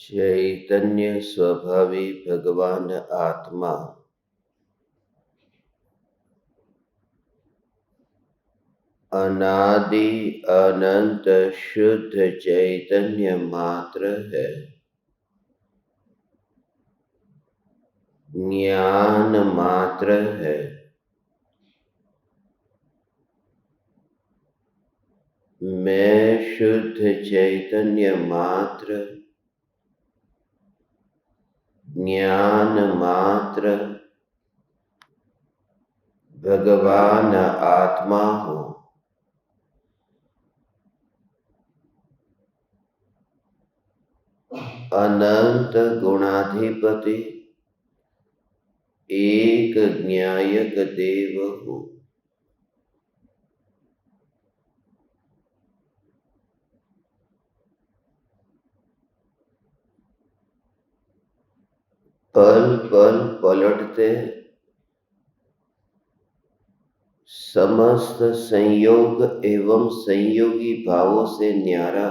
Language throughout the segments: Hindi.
चैतन्य स्वभावी भगवान आत्मा अनादि अनंत शुद्ध चैतन्य मात्र है। ज्ञान मात्र है। मैं शुद्ध चैतन्य मात्र, ज्ञान मात्र, भगवान आत्मा हूँ। अनंत गुणाधिपति एक ज्ञायक देव हूँ। पल पल पलटते समस्त संयोग एवं संयोगी भावों से न्यारा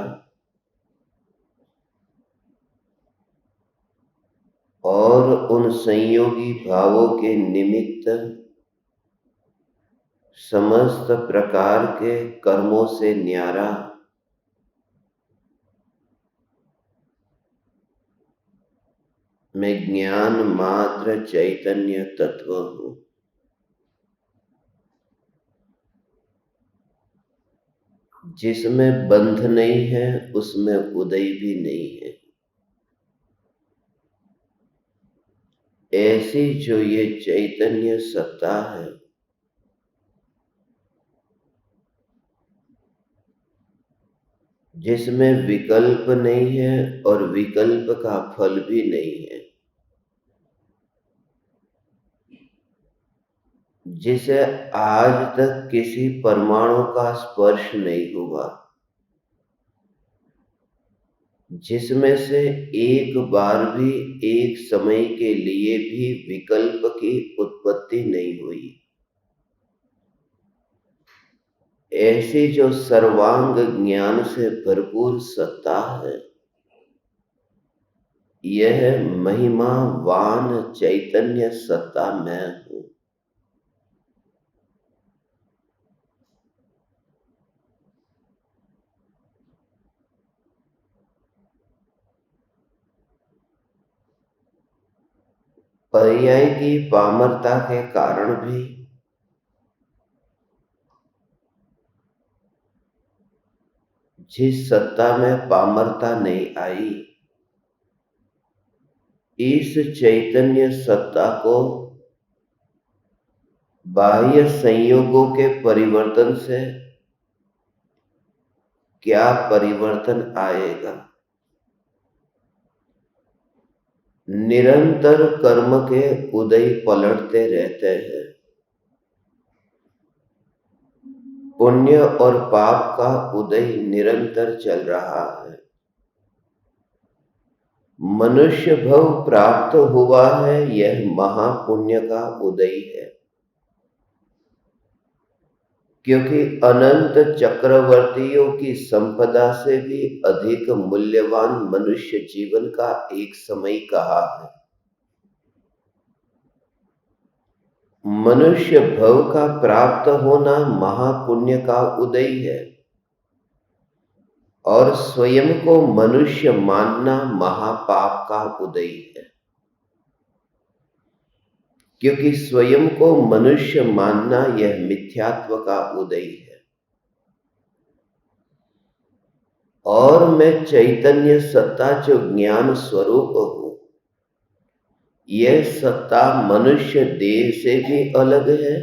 और उन संयोगी भावों के निमित्त समस्त प्रकार के कर्मों से न्यारा मैं ज्ञान मात्र चैतन्य तत्व हूँ। जिसमें बंध नहीं है उसमें उदय भी नहीं है। ऐसी जो ये चैतन्य सत्ता है, जिसमें विकल्प नहीं है और विकल्प का फल भी नहीं है, जिसे आज तक किसी परमाणु का स्पर्श नहीं हुआ, जिसमें से एक बार भी एक समय के लिए भी विकल्प की उत्पत्ति नहीं हुई, ऐसी जो सर्वांग ज्ञान से भरपूर सत्ता है, यह महिमावान चैतन्य सत्ता मैं हूँ। पर्याय की पामरता के कारण भी जिस सत्ता में पामरता नहीं आई, इस चैतन्य सत्ता को बाह्य संयोगों के परिवर्तन से क्या परिवर्तन आएगा। निरंतर कर्म के उदय पलटते रहते हैं। पुण्य और पाप का उदय निरंतर चल रहा है। मनुष्य भव प्राप्त हुआ है, यह महापुण्य का उदय है। क्योंकि अनंत चक्रवर्तियों की संपदा से भी अधिक मूल्यवान मनुष्य जीवन का एक समय कहा है। मनुष्य भव का प्राप्त होना महापुण्य का उदय है और स्वयं को मनुष्य मानना महापाप का उदय है। क्योंकि स्वयं को मनुष्य मानना यह मिथ्यात्व का उदय है। और मैं चैतन्य सत्ता जो ज्ञान स्वरूप हूँ, यह सत्ता मनुष्य देह से भी अलग है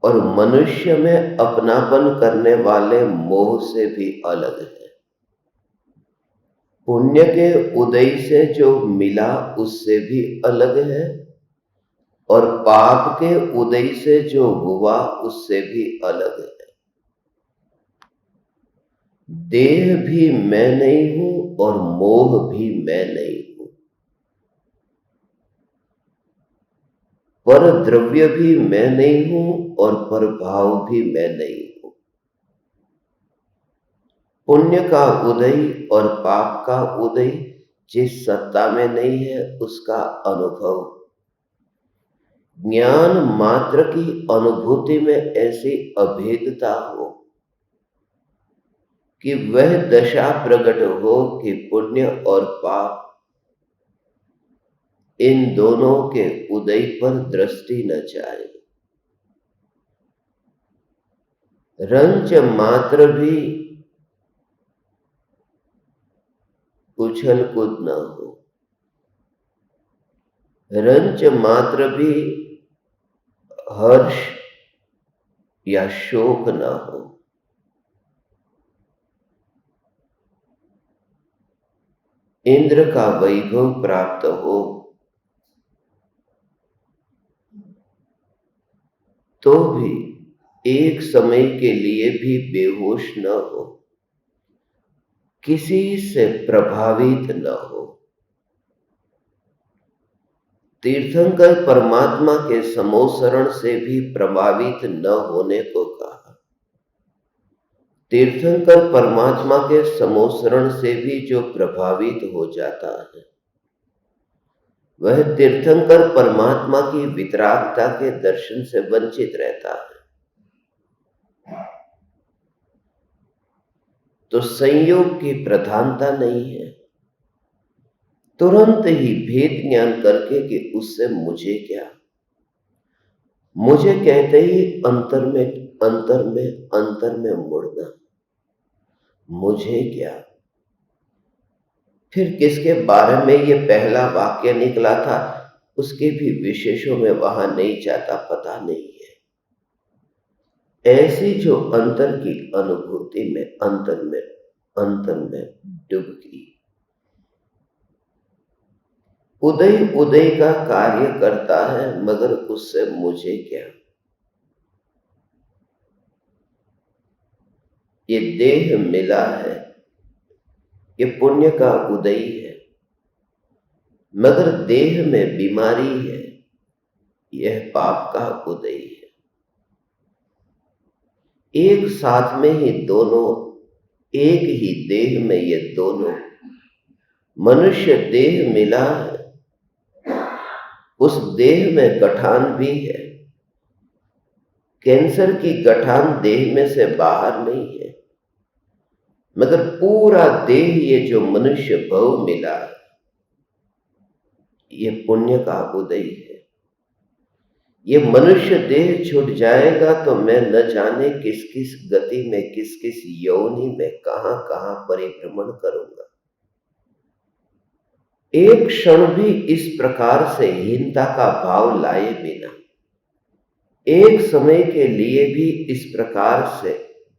और मनुष्य में अपनापन करने वाले मोह से भी अलग है। पुण्य के उदय से जो मिला उससे भी अलग है और पाप के उदय से जो हुआ उससे भी अलग है। देह भी मैं नहीं हूं और मोह भी मैं नहीं हूं। पर द्रव्य भी मैं नहीं हूं और पर भाव भी मैं नहीं हूं। पुण्य का उदय और पाप का उदय जिस सत्ता में नहीं है उसका अनुभव। ज्ञान मात्र की अनुभूति में ऐसी अभेदता हो कि वह दशा प्रकट हो कि पुण्य और पाप इन दोनों के उदय पर दृष्टि न जाए। रंच मात्र भी उछल कूद न हो, रंच मात्र भी हर्ष या शोक न हो। इंद्र का वैभव प्राप्त हो तो भी एक समय के लिए भी बेहोश न हो, किसी से प्रभावित न हो। तीर्थंकर परमात्मा के समोसरण से भी प्रभावित न होने को कहा। तीर्थंकर परमात्मा के समोसरण से भी जो प्रभावित हो जाता है वह तीर्थंकर परमात्मा की वितरागता के दर्शन से वंचित रहता है। तो संयोग की प्रधानता नहीं है। तुरंत ही भेद ज्ञान करके कि उससे मुझे क्या, मुझे कहते ही अंतर में मुड़ना, मुझे क्या। फिर किसके बारे में ये पहला वाक्य निकला था उसके भी विशेषों में वहां नहीं जाता, पता नहीं है। ऐसी जो अंतर की अनुभूति में अंतर में डुबकी, उदय का कार्य करता है मगर उससे मुझे क्या। ये देह मिला है, ये पुण्य का उदय है, मगर देह में बीमारी है, यह पाप का उदय है। एक साथ में ही दोनों, एक ही देह में ये दोनों। मनुष्य देह मिला है, उस देह में गठान भी है। कैंसर की गठान देह में से बाहर नहीं है, मगर पूरा देह ये जो मनुष्य भव मिला है ये पुण्य का उदय है। ये मनुष्य देह छूट जाएगा तो मैं न जाने किस किस गति में, किस किस योनि में, कहां कहां परिभ्रमण करूंगा। एक क्षण भी इस प्रकार से हीनता का भाव लाए बिना, एक समय के लिए भी इस प्रकार से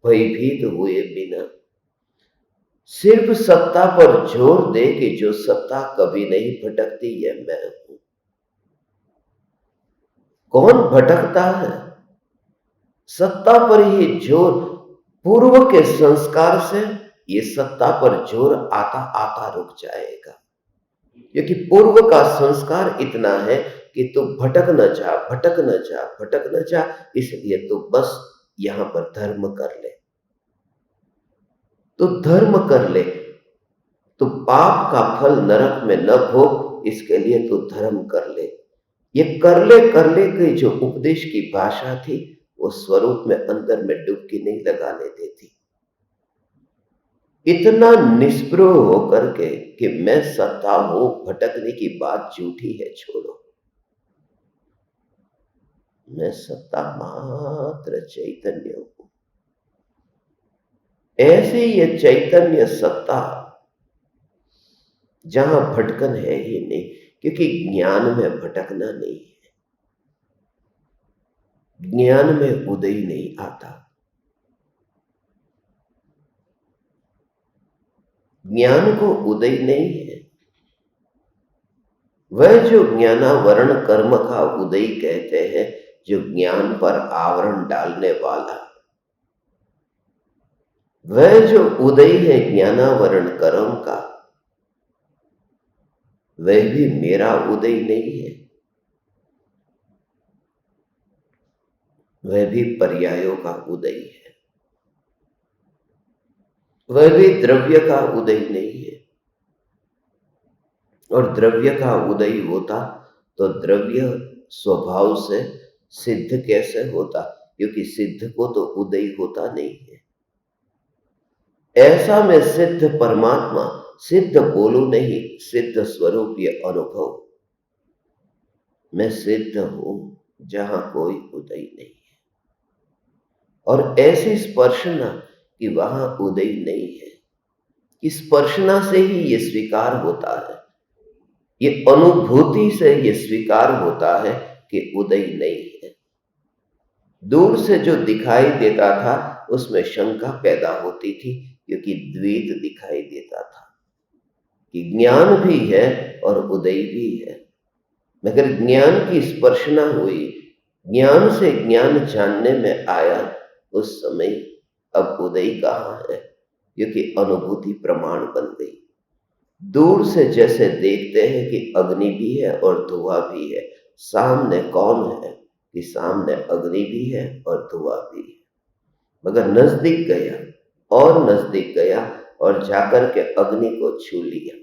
भयभीत हुए बिना, सिर्फ सत्ता पर जोर दे कि जो सत्ता कभी नहीं भटकती है मैं हूं। कौन भटकता है? सत्ता पर ही जोर, पूर्व के संस्कार से ये सत्ता पर जोर आता आता रुक जाएगा, क्योंकि पूर्व का संस्कार इतना है कि तू भटक न जा, इसलिए तू बस यहां पर धर्म कर ले, तो धर्म कर ले, तो पाप का फल नरक में न भोग, इसके लिए तो धर्म कर ले। ये कर ले की जो उपदेश की भाषा थी वो स्वरूप में अंदर में डुबकी नहीं लगाने देती। इतना निष्प्रह होकर के कि मैं सत्ता हूं, भटकने की बात झूठी है, छोड़ो। मैं सत्ता मात्र चैतन्य हूं। ऐसे ये चैतन्य सत्ता जहां भटकन है ही नहीं, क्योंकि ज्ञान में भटकना नहीं है, ज्ञान में उदय नहीं आता। ज्ञान को उदय नहीं है। वह जो ज्ञानावरण कर्म का उदय कहते हैं, जो ज्ञान पर आवरण डालने वाला, वह जो उदय है ज्ञानावरण कर्म का, वह भी मेरा उदय नहीं है, वह भी पर्यायों का उदय है, वह भी द्रव्य का उदय नहीं है। और द्रव्य का उदय होता तो द्रव्य स्वभाव से सिद्ध कैसे होता, क्योंकि सिद्ध को तो उदय होता नहीं है। ऐसा में सिद्ध परमात्मा, सिद्ध बोलू नहीं, सिद्ध स्वरूप ये अनुभव, मैं सिद्ध हूं जहां कोई उदय नहीं है। और ऐसी स्पर्शना कि वहां उदय नहीं है, कि स्पर्शना से ही ये स्वीकार होता है, ये अनुभूति से ये स्वीकार होता है कि उदय नहीं है। दूर से जो दिखाई देता था उसमें शंका पैदा होती थी, क्योंकि द्वैत दिखाई देता था कि ज्ञान भी है और उदय भी है। मगर ज्ञान की स्पर्शना हुई, ज्ञान से ज्ञान जानने में आया, उस समय अब उदय कहाँ है, क्योंकि अनुभूति प्रमाण बन गई। दूर से जैसे देखते हैं कि अग्नि भी है और धुआं भी है, सामने कौन है कि सामने अग्नि भी है और धुआं भी है। मगर नजदीक गया और नजदीक गया और जाकर के अग्नि को छू लिया,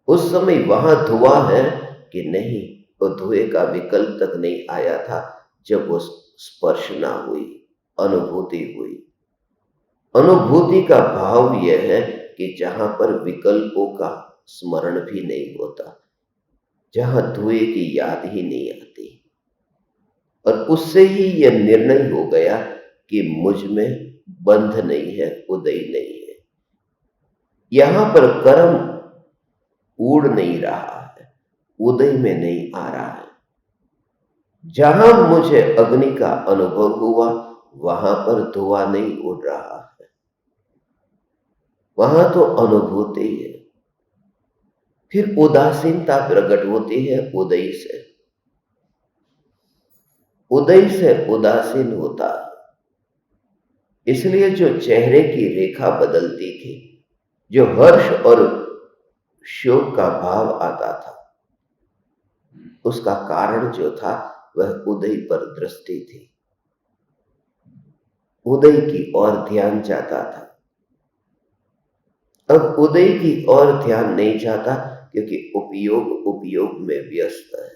उस समय वहां धुआं है कि नहीं, वो धुएं का विकल्प तक नहीं आया था जब वो स्पर्शना हुई, अनुभूति हुई। अनुभूति का भाव यह है कि जहां पर विकल्पों का स्मरण भी नहीं होता, जहां धुएं की याद ही नहीं आती, और उससे ही यह निर्णय हो गया कि मुझ में बंध नहीं है, उदय नहीं है। यहां पर कर्म उड़ नहीं रहा है, उदय में नहीं आ रहा है। जहां मुझे अग्नि का अनुभव हुआ वहां पर धुआं नहीं उड़ रहा है, वहां तो अनुभूति है। फिर उदासीनता प्रकट होती है उदय से, उदय से उदासीन होता है। इसलिए जो चेहरे की रेखा बदलती थी, जो हर्ष और शोक का भाव आता था, उसका कारण जो था वह उदय पर दृष्टि थी, उदय की ओर ध्यान जाता था। अब उदय की ओर ध्यान नहीं जाता, क्योंकि उपयोग में व्यस्त है।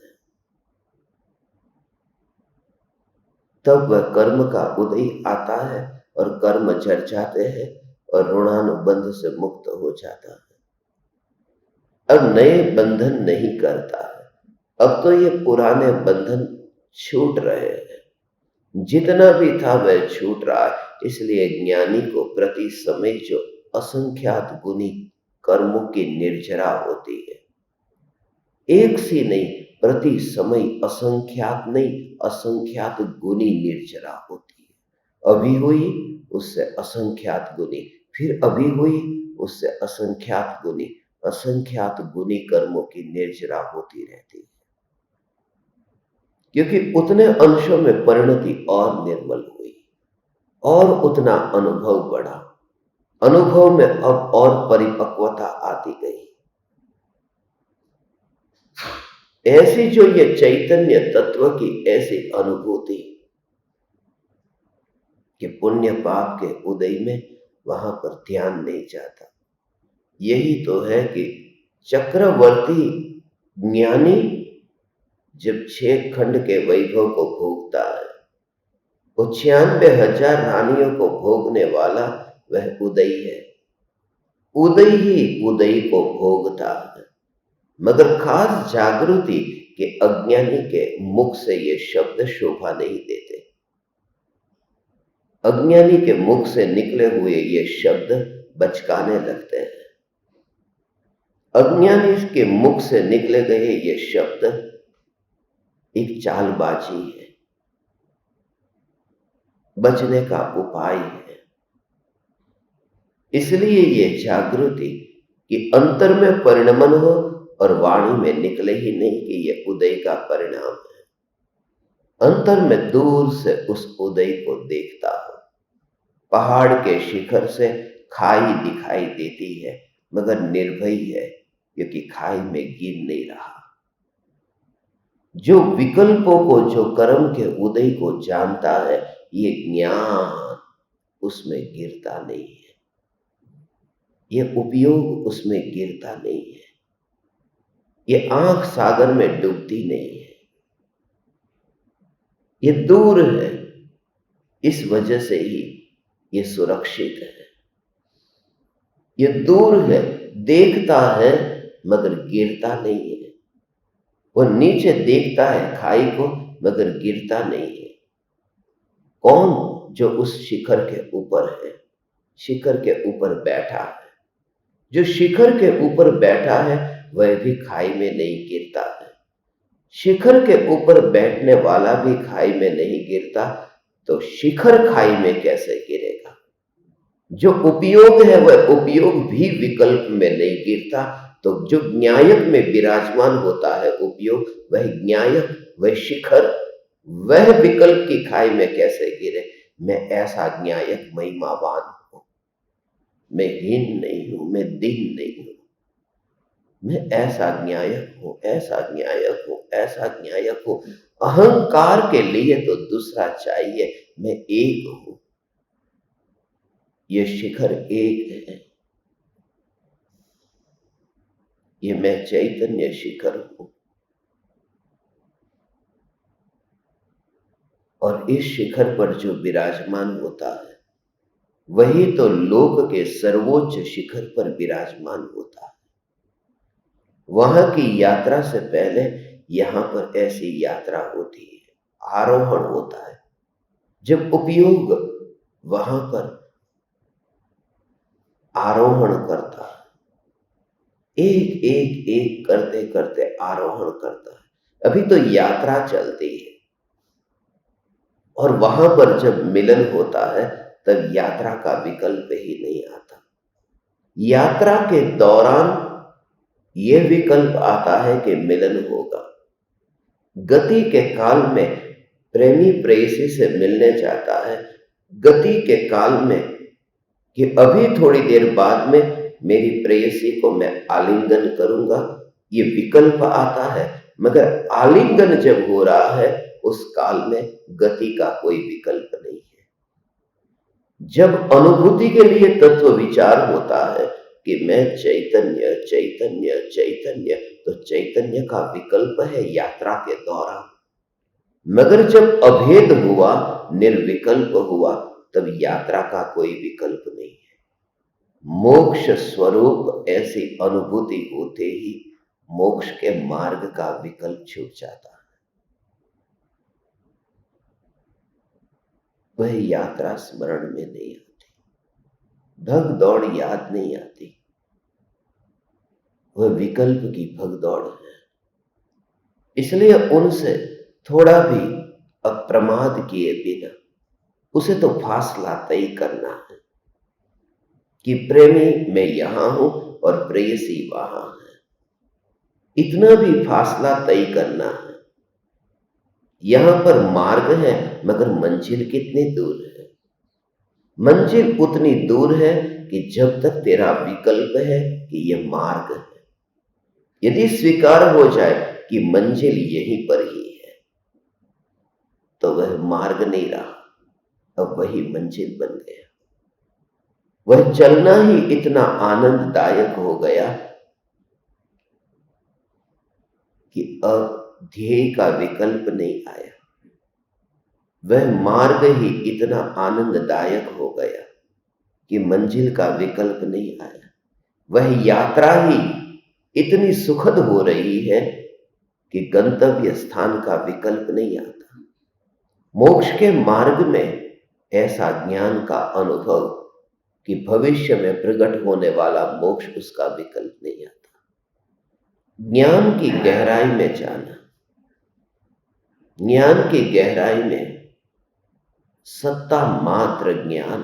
तब वह कर्म का उदय आता है और कर्म जड़ जाते हैं और ऋणानुबंध से मुक्त हो जाता है। अब नए बंधन नहीं करता है, अब तो ये पुराने बंधन छूट रहे हैं। जितना भी था वह छूट रहा है। इसलिए ज्ञानी को प्रति समय जो असंख्यात गुनी कर्मों की निर्जरा होती है, एक सी नहीं, प्रति समय असंख्यात नहीं, असंख्यात गुनी निर्जरा होती है। अभी हुई उससे असंख्यात गुनी, फिर अभी हुई उससे असंख्यात गुनी, असंख्यात गुनी कर्मों की निर्जरा होती रहती है, क्योंकि उतने अंशों में परिणति और निर्मल हुई और उतना अनुभव बढ़ा। अनुभव में अब और परिपक्वता आती गई। ऐसी जो ये चैतन्य तत्व की ऐसी अनुभूति कि पुण्य पाप के उदय में वहां पर ध्यान नहीं जाता। यही तो है कि चक्रवर्ती ज्ञानी जब 6 खंड के वैभव को भोगता है, वो 96,000 रानियों को भोगने वाला वह उदय है। उदय ही उदय को भोगता है। मगर खास जागृति के अज्ञानी के मुख से ये शब्द शोभा नहीं देते। अज्ञानी के मुख से निकले हुए ये शब्द बचकाने लगते हैं। अज्ञानी के मुख से निकले गए ये शब्द एक चालबाजी है, बचने का उपाय है। इसलिए ये जागृति कि अंतर में परिणमन हो और वाणी में निकले ही नहीं कि ये उदय का परिणाम है। अंतर में दूर से उस उदय को देखता हो। पहाड़ के शिखर से खाई दिखाई देती है, मगर निर्भय है, क्योंकि खाई में गिर नहीं रहा। जो विकल्पों को, जो कर्म के उदय को जानता है, ये ज्ञान उसमें गिरता नहीं है, ये उपयोग उसमें गिरता नहीं है। ये आंख सागर में डूबती नहीं है, ये दूर है, इस वजह से ही ये सुरक्षित है। ये दूर है, देखता है मगर गिरता नहीं है। वो नीचे देखता है खाई को मगर गिरता नहीं है। कौन? जो उस शिखर के ऊपर है, शिखर के ऊपर बैठा है। जो शिखर के ऊपर बैठा है वह भी खाई में नहीं गिरता है। शिखर के ऊपर बैठने वाला भी खाई में नहीं गिरता, तो शिखर खाई में कैसे गिरेगा? जो उपयोग है वह उपयोग भी विकल्प में नहीं गिरता, तो जो न्यायक में विराजमान होता है उपयोग, वह न्यायक, वह शिखर, वह विकल्प की खाई में कैसे गिरे? मैं ऐसा न्यायक महिमावान हूं, मैं हीन नहीं हूं, मैं दीन नहीं हूं, मैं ऐसा न्यायक हूं, ऐसा न्यायक हूं, ऐसा न्यायक हूं। अहंकार के लिए तो दूसरा चाहिए, मैं एक हूं, ये शिखर एक है, ये मैं चैतन्य शिखर हूं। और इस शिखर पर जो विराजमान होता है वही तो लोक के सर्वोच्च शिखर पर विराजमान होता है। वहां की यात्रा से पहले यहां पर ऐसी यात्रा होती है, आरोहण होता है। जब उपयोग वहां पर आरोहण करता है, एक एक एक करते करते आरोहण करता है। अभी तो यात्रा चलती है, और वहां पर जब मिलन होता है तब यात्रा का विकल्प ही नहीं आता। यात्रा के दौरान यह विकल्प आता है कि मिलन होगा। गति के काल में प्रेमी प्रेयसी से मिलने जाता है, गति के काल में कि अभी थोड़ी देर बाद में मेरी प्रेयसी को मैं आलिंगन करूंगा, ये विकल्प आता है। मगर आलिंगन जब हो रहा है उस काल में गति का कोई विकल्प नहीं है। जब अनुभूति के लिए तत्व विचार होता है कि मैं चैतन्य चैतन्य चैतन्य, तो चैतन्य का विकल्प है यात्रा के दौरान। मगर जब अभेद हुआ, निर्विकल्प हुआ, तब यात्रा का कोई विकल्प नहीं है। मोक्ष स्वरूप ऐसी अनुभूति होते ही मोक्ष के मार्ग का विकल्प छूट जाता है। वह यात्रा स्मरण में नहीं आती, भग दौड़ याद नहीं आती, वह विकल्प की भग दौड़ है। इसलिए उनसे थोड़ा भी अप्रमाद किए बिना उसे तो फासला तय करना है कि प्रेमी मैं यहां हूं और प्रेयसी वहां है। इतना भी फासला तय करना है। यहां पर मार्ग है मगर मंजिल कितनी दूर है? मंजिल उतनी दूर है कि जब तक तेरा विकल्प है कि यह मार्ग है। यदि स्वीकार हो जाए कि मंजिल यहीं पर ही है, तो वह मार्ग नहीं रहा, अब वही मंजिल बन गया। वह चलना ही इतना आनंददायक हो गया कि अब ध्येय का विकल्प नहीं आया। वह मार्ग ही इतना आनंददायक हो गया कि मंजिल का विकल्प नहीं आया। वह यात्रा ही इतनी सुखद हो रही है कि गंतव्य स्थान का विकल्प नहीं आता। मोक्ष के मार्ग में ऐसा ज्ञान का अनुभव कि भविष्य में प्रकट होने वाला मोक्ष उसका विकल्प नहीं आता। ज्ञान की गहराई में जाना, ज्ञान की गहराई में सत्ता मात्र ज्ञान,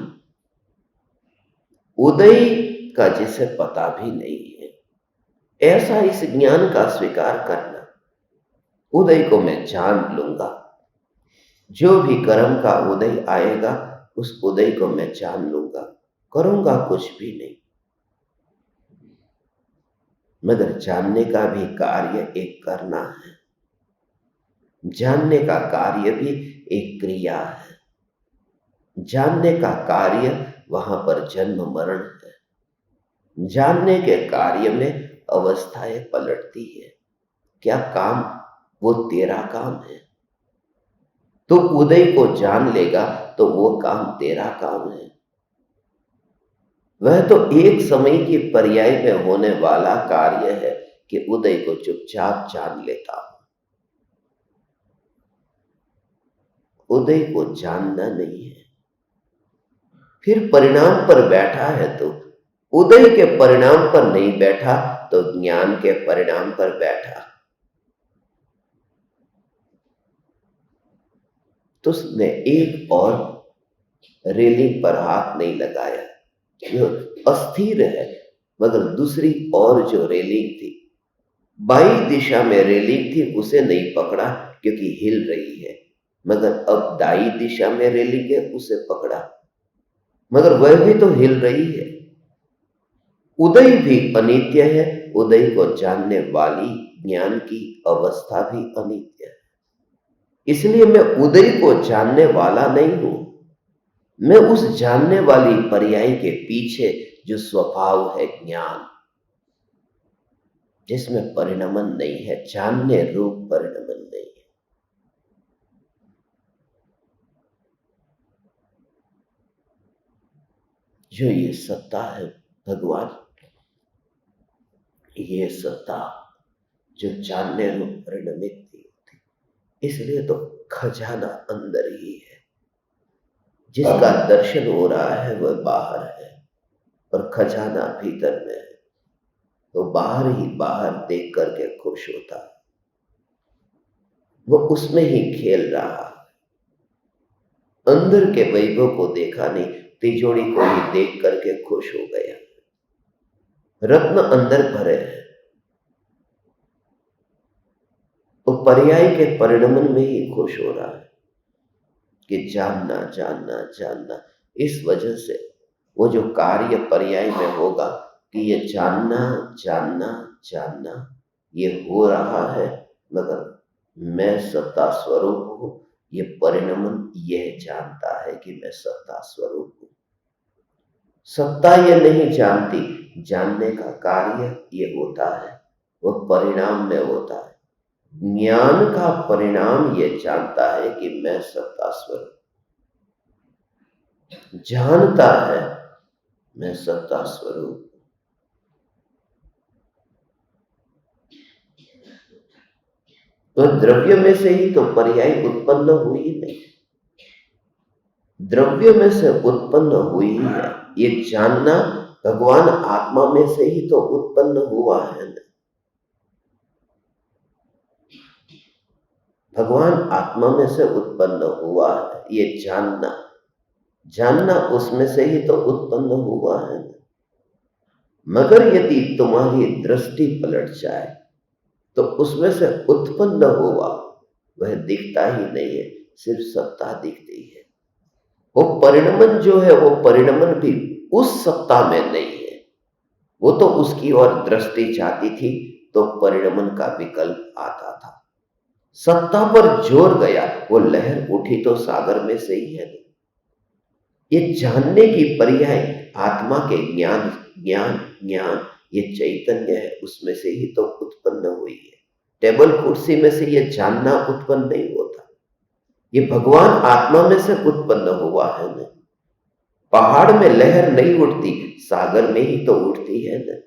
उदय का जिसे पता भी नहीं है, ऐसा इस ज्ञान का स्वीकार करना। उदय को मैं जान लूंगा, जो भी कर्म का उदय आएगा उस उदय को मैं जान लूंगा, करूंगा कुछ भी नहीं। मगर जानने का भी कार्य एक करना है, जानने का कार्य भी एक क्रिया है। जानने का कार्य वहां पर जन्म मरण है। जानने के कार्य में अवस्थाएं पलटती है। क्या काम वो तेरा काम है? तो उदय को जान लेगा तो वो काम तेरा काम है। वह तो एक समय की पर्याय में होने वाला कार्य है कि उदय को चुपचाप जान लेता हूं। उदय को जानना नहीं है। फिर परिणाम पर बैठा है तो उदय के परिणाम पर नहीं बैठा तो ज्ञान के परिणाम पर बैठा। तो उसने एक और रेलिंग पर हाथ नहीं लगाया, जो अस्थिर है, मगर दूसरी और जो रेलिंग थी, बाई दिशा में रेलिंग थी, उसे नहीं पकड़ा क्योंकि हिल रही है, मगर अब दाई दिशा में रेलिंग है, उसे पकड़ा, मगर वह भी तो हिल रही है। उदय भी अनित्य है, उदय को जानने वाली ज्ञान की अवस्था भी अनित्य है। इसलिए मैं उदय को जानने वाला नहीं हूं, मैं उस जानने वाली पर्याय के पीछे जो स्वभाव है ज्ञान, जिसमें परिणमन नहीं है, जानने रूप परिणमन नहीं है। जो ये सत्ता है भगवान, ये सत्ता जो जानने रूप परिणमित नहीं होती, इसलिए तो खजाना अंदर ही है। जिसका दर्शन हो रहा है वह बाहर है और खजाना भीतर में है, तो बाहर ही बाहर देख करके खुश होता है, वो उसमें ही खेल रहा है। अंदर के वैभव को देखा नहीं, तिजोरी को ही देख करके खुश हो गया। रत्न अंदर भरे हैं, तो पर्याय के परिणमन में ही खुश हो रहा है कि जानना जानना जानना। इस वजह से वो जो कार्य पर्याय में होगा कि ये जानना जानना जानना, ये हो रहा है, मगर मैं सत्ता स्वरूप हूं। ये परिणमन यह जानता है कि मैं सत्ता स्वरूप हूं। सत्ता ये नहीं जानती, जानने का कार्य ये होता है, वह परिणाम में होता है। ज्ञान का परिणाम ये जानता है कि मैं सत्ता स्वरूप, जानता है मैं सत्ता स्वरूप। तो द्रव्य में से ही तो पर्याय उत्पन्न हुई नहीं, द्रव्य में से उत्पन्न हुई है। ये जानना भगवान आत्मा में से ही तो उत्पन्न हुआ है ना। भगवान आत्मा में से उत्पन्न हुआ है, ये जानना जानना उसमें से ही तो उत्पन्न हुआ है ना। मगर यदि तुम्हारी दृष्टि पलट जाए तो उसमें से उत्पन्न हुआ वह दिखता ही नहीं है, सिर्फ सत्ता दिखती है। वो परिणमन जो है, वो परिणमन भी उस सत्ता में नहीं है। वो तो उसकी ओर दृष्टि जाती थी तो परिणमन का विकल्प आता था। सत्ता पर जोर गया, वो लहर उठी तो सागर में से ही है। ये जानने की पर्याय आत्मा के ज्ञान ज्ञान ज्ञान, ये चैतन्य है, उसमें से ही तो उत्पन्न हुई है। टेबल कुर्सी में से ये जानना उत्पन्न नहीं होता, ये भगवान आत्मा में से उत्पन्न हुआ है ना। पहाड़ में लहर नहीं उठती, सागर में ही तो उठती है ना।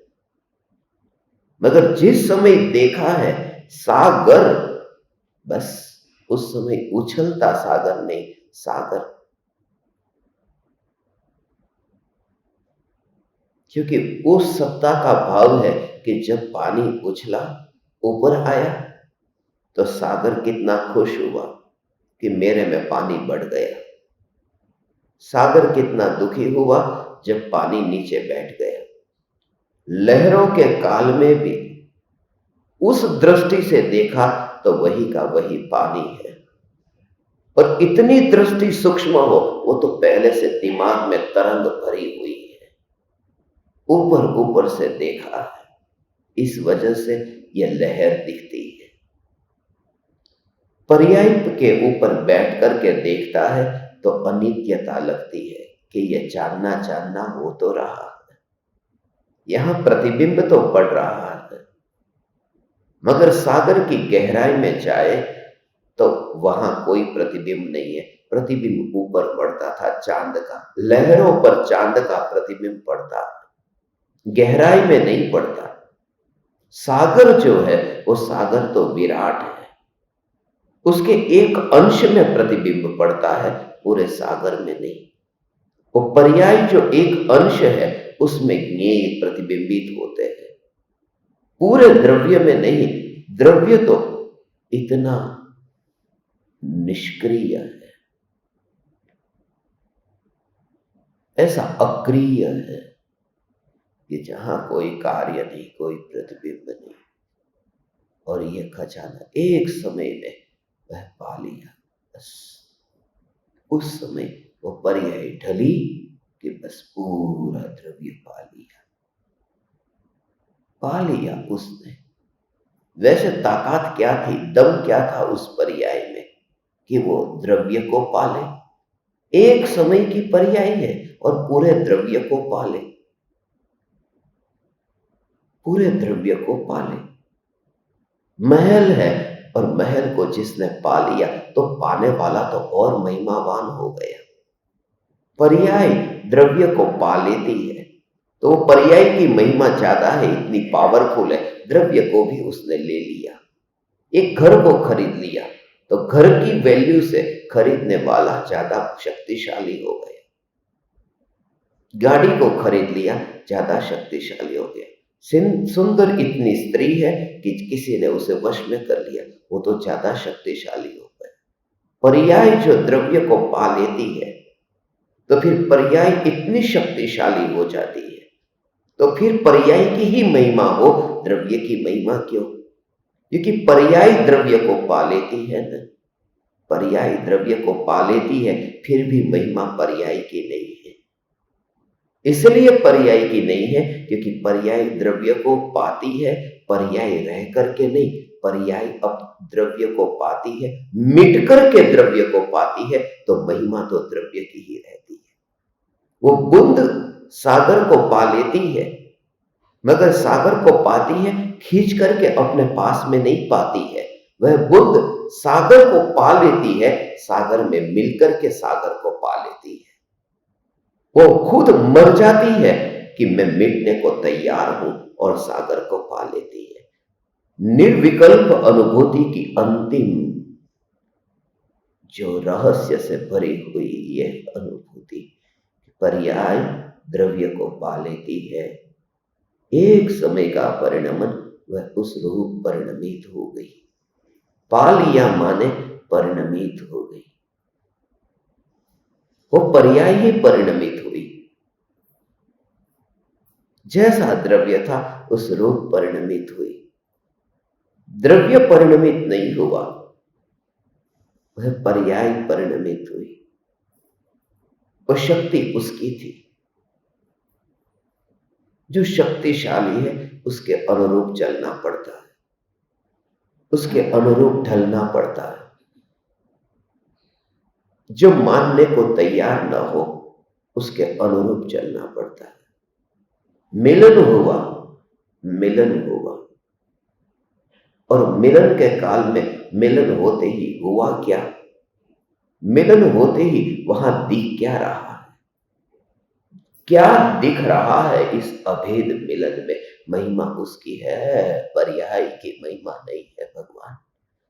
मगर जिस समय देखा है सागर, बस उस समय उछलता सागर नहीं, सागर, क्योंकि उस सत्ता का भाव है कि जब पानी उछला ऊपर आया तो सागर कितना खुश हुआ कि मेरे में पानी बढ़ गया। सागर कितना दुखी हुआ जब पानी नीचे बैठ गया। लहरों के काल में भी उस दृष्टि से देखा तो वही का वही पानी है। और इतनी दृष्टि सूक्ष्म हो, वो तो पहले से दिमाग में तरंग भरी हुई है, ऊपर ऊपर से देखा है, इस वजह से यह लहर दिखती है। पर्याय के ऊपर बैठ करके देखता है तो अनित्यता लगती है कि यह जानना जानना हो तो रहा है, यहां प्रतिबिंब तो पड़ रहा है, मगर सागर की गहराई में जाए तो वहां कोई प्रतिबिंब नहीं है। प्रतिबिंब ऊपर पड़ता था चांद का, लहरों पर चांद का प्रतिबिंब पड़ता, गहराई में नहीं पड़ता। सागर जो है वो सागर तो विराट है, उसके एक अंश में प्रतिबिंब पड़ता है, पूरे सागर में नहीं। वो पर्याय जो एक अंश है उसमें ज्ञेय प्रतिबिंबित होते हैं, पूरे द्रव्य में नहीं। द्रव्य तो इतना निष्क्रिय है, ऐसा अक्रिय है कि जहां कोई कार्य नहीं, कोई प्रतिबिंब नहीं, और ये खजाना एक समय में वह पा लिया। बस उस समय वो पर्याय ढली कि बस पूरा द्रव्य पा लिया, पा लिया उसने। वैसे ताकत क्या थी, दम क्या था उस पर्याय में कि वो द्रव्य को पाले। एक समय की पर्याय है और पूरे द्रव्य को पाले, पूरे द्रव्य को पाले। महल है और महल को जिसने पा लिया तो पाने वाला तो और महिमावान हो गया। पर्याय द्रव्य को पा लेती है तो वो पर्याय की महिमा ज्यादा है, इतनी पावरफुल है। द्रव्य को भी उसने ले लिया। एक घर को खरीद लिया तो घर की वैल्यू से खरीदने वाला ज्यादा शक्तिशाली हो गया। गाड़ी को खरीद लिया, ज्यादा शक्तिशाली हो गया। सुंदर इतनी स्त्री है कि किसी ने उसे वश में कर लिया, वो तो ज्यादा शक्तिशाली हो गया। पर्याय जो द्रव्य को पा लेती है तो फिर पर्याय इतनी शक्तिशाली हो जाती है, तो फिर पर्याय की ही महिमा हो, द्रव्य की महिमा क्यों? क्योंकि पर्याय द्रव्य को पा लेती है ना, पर्याय द्रव्य को पा लेती है, फिर भी महिमा पर्याय की नहीं है। इसलिए पर्याय की नहीं है क्योंकि पर्याय द्रव्य को पाती है, पर्याय रह करके नहीं। पर्याय अब द्रव्य को पाती है, मिट करके द्रव्य को पाती है, तो महिमा तो द्रव्य की ही रहती है। वो बूंद सागर को पा लेती है, मगर सागर को पाती है खींच करके अपने पास में नहीं पाती है। वह बूंद सागर को पा लेती है, सागर में मिलकर के सागर को पा लेती है। वो खुद मर जाती है कि मैं मिटने को तैयार हूं, और सागर को पा लेती है। निर्विकल्प अनुभूति की अंतिम जो रहस्य से भरी हुई यह अनुभूति, पर्याय द्रव्य को पा लेती है। एक समय का परिणमन वह उस रूप परिणमित हो गई। पा लिया माने परिणमित हो गई, वो पर्याय ही परिणमित हुई। जैसा द्रव्य था उस रूप परिणमित हुई। द्रव्य परिणमित नहीं हुआ, वह पर्याय परिणमित हुई। वह शक्ति उसकी थी। जो शक्तिशाली है उसके अनुरूप चलना पड़ता है, उसके अनुरूप ढलना पड़ता है। जो मानने को तैयार न हो उसके अनुरूप चलना पड़ता है। मिलन हुआ, मिलन हुआ, और मिलन के काल में मिलन होते ही हुआ क्या? मिलन होते ही वहां दिख क्या रहा है? क्या दिख रहा है इस अभेद मिलन में? महिमा उसकी है, पर्याय की महिमा नहीं है भगवान,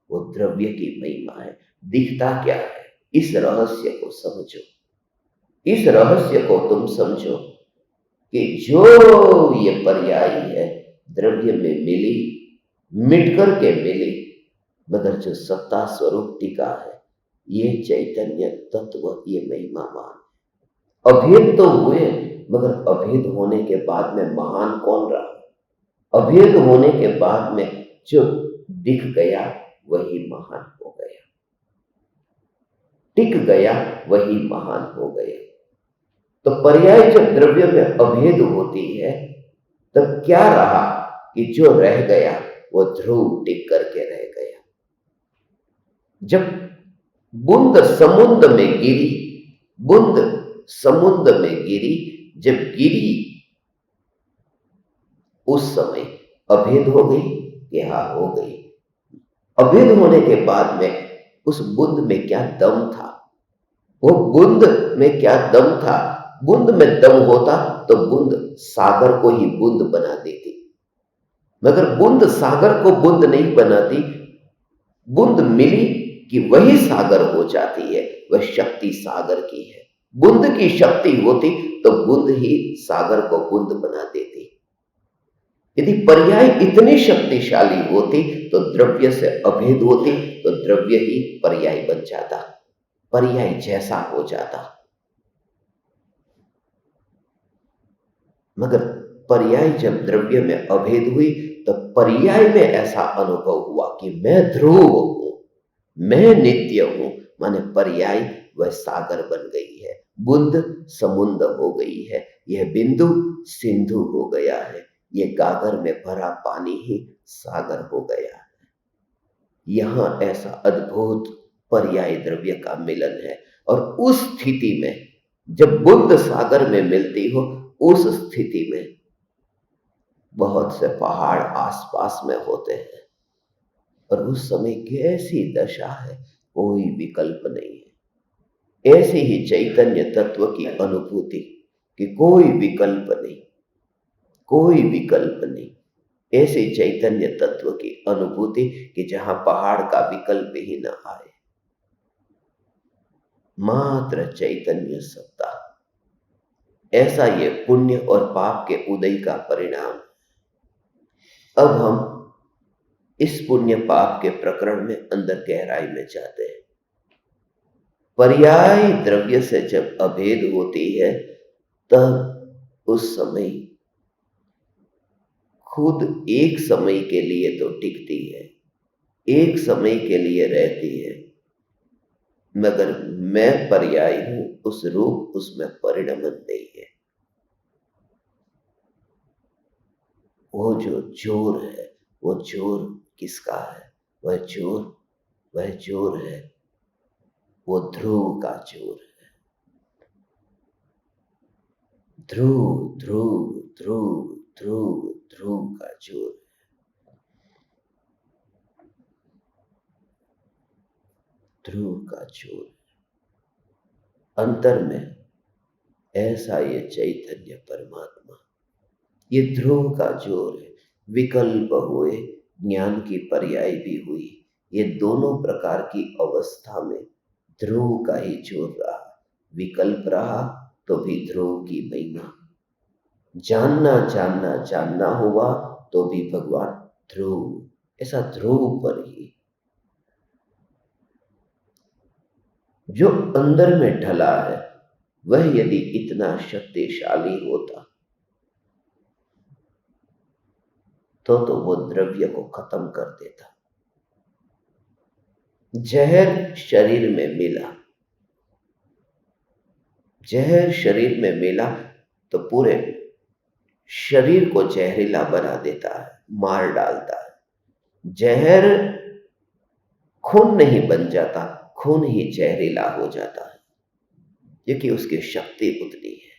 वो द्रव्य की महिमा है। दिखता क्या है? इस रहस्य को समझो, इस रहस्य को तुम समझो कि जो ये पर्याय है द्रव्य में मिली, मिट करके मिली, मगर जो सत्ता स्वरूप टिका है ये चैतन्य तत्व, ये महिमावान। अभेद तो हुए, मगर अभेद होने के बाद में महान कौन रहा? अभेद होने के बाद में जो दिख गया वही महान हो गया, टिक गया वही महान हो गया। तो पर्याय जब द्रव्य में अभेद होती है तब क्या रहा कि जो रह गया वो ध्रुव टिक करके रह गया। जब बूंद समुद्र में गिरी, बूंद समुद्र में गिरी, जब गिरी उस समय अभेद हो गई, कि हाँ हो गई। अभेद होने के बाद में उस बूंद में क्या दम था, वो बूंद में क्या दम था। बूंद में दम होता तो बूंद सागर को ही बूंद बना देती, मगर बूंद सागर को बूंद नहीं बनाती। बूंद मिली कि वही सागर हो जाती है, वह शक्ति सागर की है। बूंद की शक्ति होती तो बूंद ही सागर को बूंद बना देती। यदि पर्याय इतनी शक्तिशाली होती तो द्रव्य से अभेद होती, तो द्रव्य ही पर्याय बन जाता, पर्याय जैसा हो जाता। मगर पर्याय जब द्रव्य में अभेद हुई तो पर्याय में ऐसा अनुभव हुआ कि मैं ध्रुव हूं, मैं नित्य हूं। माने पर्याय वह सागर बन गई है, बूंद समुद्र हो गई है, यह बिंदु सिंधु हो गया है, यह गागर में भरा पानी ही सागर हो गया है। यहां ऐसा अद्भुत पर्याय द्रव्य का मिलन है। और उस स्थिति में जब बूंद सागर में मिलती हो, उस स्थिति में बहुत से पहाड़ आसपास में होते हैं, और उस समय कैसी दशा है, कोई विकल्प नहीं है। ऐसी ही चैतन्य तत्व की अनुभूति कि कोई विकल्प नहीं, कोई विकल्प नहीं। ऐसे चैतन्य तत्व की अनुभूति कि जहां पहाड़ का विकल्प ही न आए, मात्र चैतन्य सत्ता। ऐसा ये पुण्य और पाप के उदय का परिणाम। अब हम इस पुण्य पाप के प्रकरण में अंदर गहराई में जाते हैं। पर्याय द्रव्य से जब अभेद होती है, तब उस समय खुद एक समय के लिए तो टिकती है, एक समय के लिए रहती है, मगर मैं पर्याय हूं, उस रूप उसमें परिणमन नहीं है। वो जो जोर है, वो जोर किसका है? वह जोर है, वो ध्रुव का जोर है। ध्रुव ध्रुव ध्रुव ध्रुव ध्रुव का जोर है, ध्रुव का जोर है। अंतर में ऐसा ये चैतन्य परमात्मा, ये ध्रुव का जोर है। विकल्प हुए, ज्ञान की पर्याय भी हुई, ये दोनों प्रकार की अवस्था में ध्रुव का ही जोर रहा। विकल्प रहा तो भी ध्रुव की महिमा, जानना जानना जानना हुआ तो भी भगवान ध्रुव, ऐसा ध्रुव पर ही जो अंदर में ढला है, वह यदि इतना शक्तिशाली होता तो वो द्रव्य को खत्म कर देता। जहर शरीर में मिला, जहर शरीर में मिला तो पूरे शरीर को जहरीला बना देता है, मार डालता है। जहर खून नहीं बन जाता, खून ही जहरीला हो जाता है, क्योंकि उसकी शक्ति उतनी है।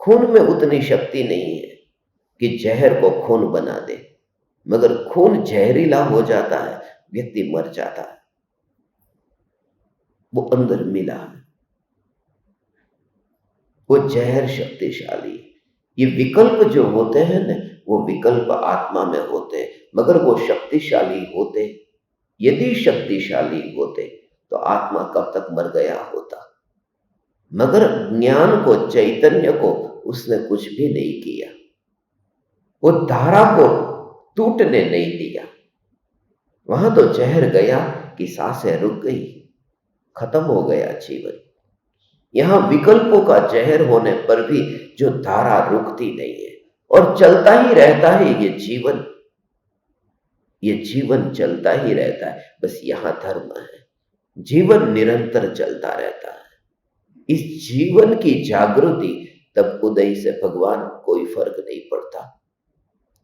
खून में उतनी शक्ति नहीं है कि जहर को खून बना दे, मगर खून जहरीला हो जाता है, व्यक्ति मर जाता है। वो अंदर मिला है, वो जहर शक्तिशाली है। ये विकल्प जो होते हैं ना, वो विकल्प आत्मा में होते हैं, मगर वो शक्तिशाली होते। यदि शक्तिशाली होते तो आत्मा कब तक मर गया होता। मगर ज्ञान को, चैतन्य को उसने कुछ भी नहीं किया, वो धारा को टूटने नहीं दिया। वहां तो जहर गया कि सांसें रुक गई, खत्म हो गया जीवन। यहां विकल्पों का जहर होने पर भी जो धारा रुकती नहीं है और चलता ही रहता है। ये जीवन चलता ही रहता है। बस यहां धर्म है, जीवन निरंतर चलता रहता है। इस जीवन की जागृति, तब उदय से भगवान कोई फर्क नहीं पड़ता।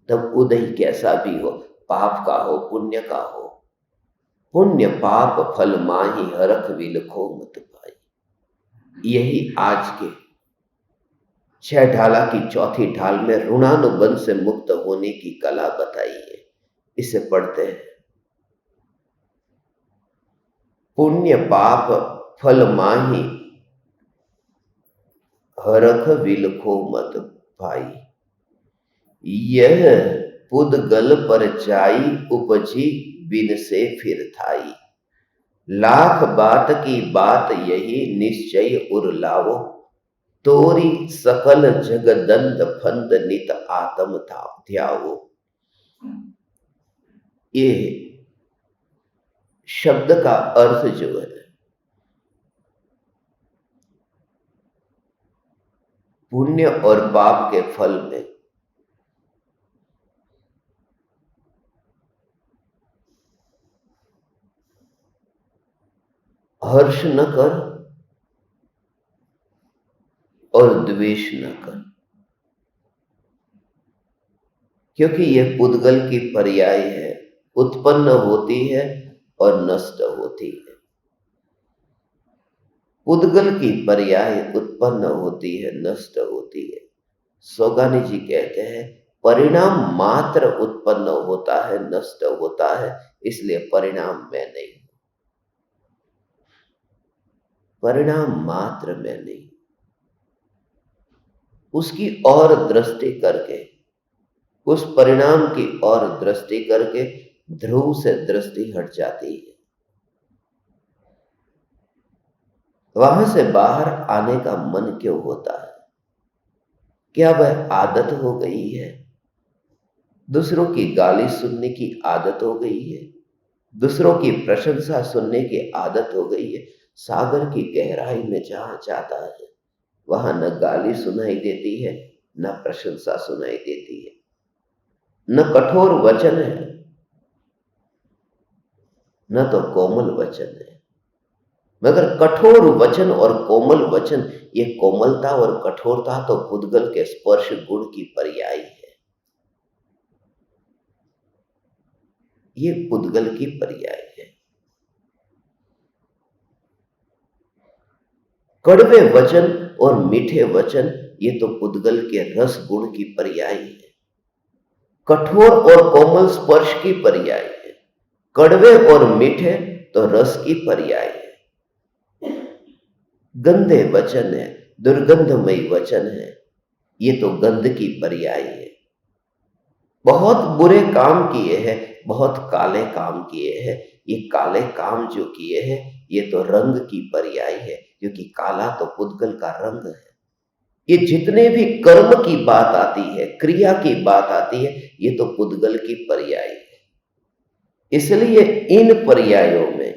तब उदय कैसा भी हो, पाप का हो, पुण्य का हो, पुण्य पाप फल माही हरख विलखो मत पाई। यही आज के 6 ढाला की चौथी ढाल में ऋणानुबंध से मुक्त होने की कला बताई है। इसे पढ़ते हैं। पुण्य पाप फल माही, हरख विलखो मत भाई। यह पुद्गल पर जाई, उपजी बिन से फिर थाई। लाख बात की बात यही, निश्चय उर लावो। तोरी सकल जगदंद फंद, नित आत्म ध्यावो। ये शब्द का अर्थ जो है, पुण्य और पाप के फल में हर्ष न कर और द्वेष न कर, क्योंकि यह पुद्गल की पर्याय है, उत्पन्न होती है और नष्ट होती है। पुद्गल की पर्याय उत्पन्न होती है, नष्ट होती है। सोगानी जी कहते हैं, परिणाम मात्र उत्पन्न होता है, नष्ट होता है, इसलिए परिणाम मैं नहीं हूं। परिणाम मात्र मैं नहीं, उसकी और दृष्टि करके, उस परिणाम की और दृष्टि करके ध्रुव से दृष्टि हट जाती है। वहां से बाहर आने का मन क्यों होता है? क्या वह आदत हो गई है? दूसरों की गाली सुनने की आदत हो गई है, दूसरों की प्रशंसा सुनने की आदत हो गई है। सागर की गहराई में जहां जाता है, वहां न गाली सुनाई देती है, न प्रशंसा सुनाई देती है, न कठोर वचन है, न तो कोमल वचन है। मगर कठोर वचन और कोमल वचन, ये कोमलता और कठोरता तो पुद्गल के स्पर्श गुण की पर्याय है। ये पुद्गल की पर्याय है। कड़वे वचन और मीठे वचन, ये तो पुद्गल के रस गुण की पर्याय है। कठोर और कोमल स्पर्श की पर्याय है, कड़वे और मीठे तो रस की पर्याय है। गंदे वचन है, दुर्गंधमयी वचन है, ये तो गंध की पर्याय है। बहुत बुरे काम किए हैं, बहुत काले काम किए हैं, ये काले काम जो किए हैं, ये तो रंग की पर्याय है, क्योंकि काला तो पुद्गल का रंग है। ये जितने भी कर्म की बात आती है, क्रिया की बात आती है, ये तो पुद्गल की पर्याय है। इसलिए इन पर्यायों में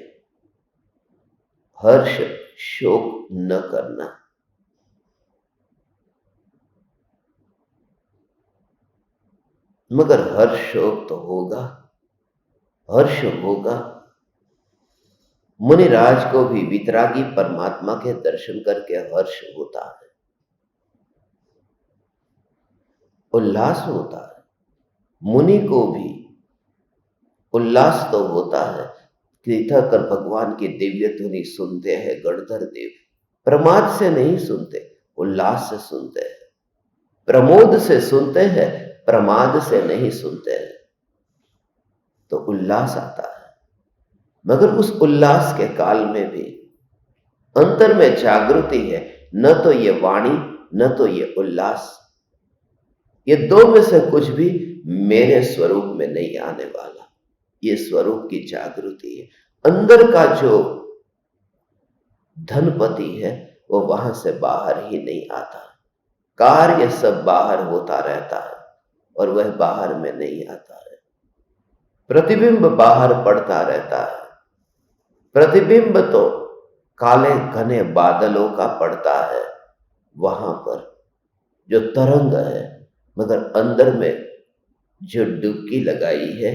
हर्ष शोक न करना। मगर हर्ष शोक तो होगा, हर्ष होगा। मुनिराज को भी वितरागी परमात्मा के दर्शन करके हर्ष होता है, उल्लास होता है। मुनि को भी उल्लास तो होता है। तीर्थंकर भगवान की दिव्य ध्वनि सुनते हैं गणधर देव, प्रमाद से नहीं सुनते, उल्लास से सुनते हैं, प्रमोद से सुनते हैं, प्रमाद से नहीं सुनते हैं, तो उल्लास आता है। मगर उस उल्लास के काल में भी अंतर में जागृति है, न तो ये वाणी, न तो ये उल्लास, ये दो में से कुछ भी मेरे स्वरूप में नहीं आने वाला। ये स्वरूप की जागृति है। अंदर का जो धनपति है, वो वहां से बाहर ही नहीं आता। कार्य सब बाहर होता रहता है और वह बाहर में नहीं आता है। प्रतिबिंब बाहर पड़ता रहता है। प्रतिबिंब तो काले घने बादलों का पड़ता है, वहां पर जो तरंग है, मगर अंदर में जो डुबकी लगाई है,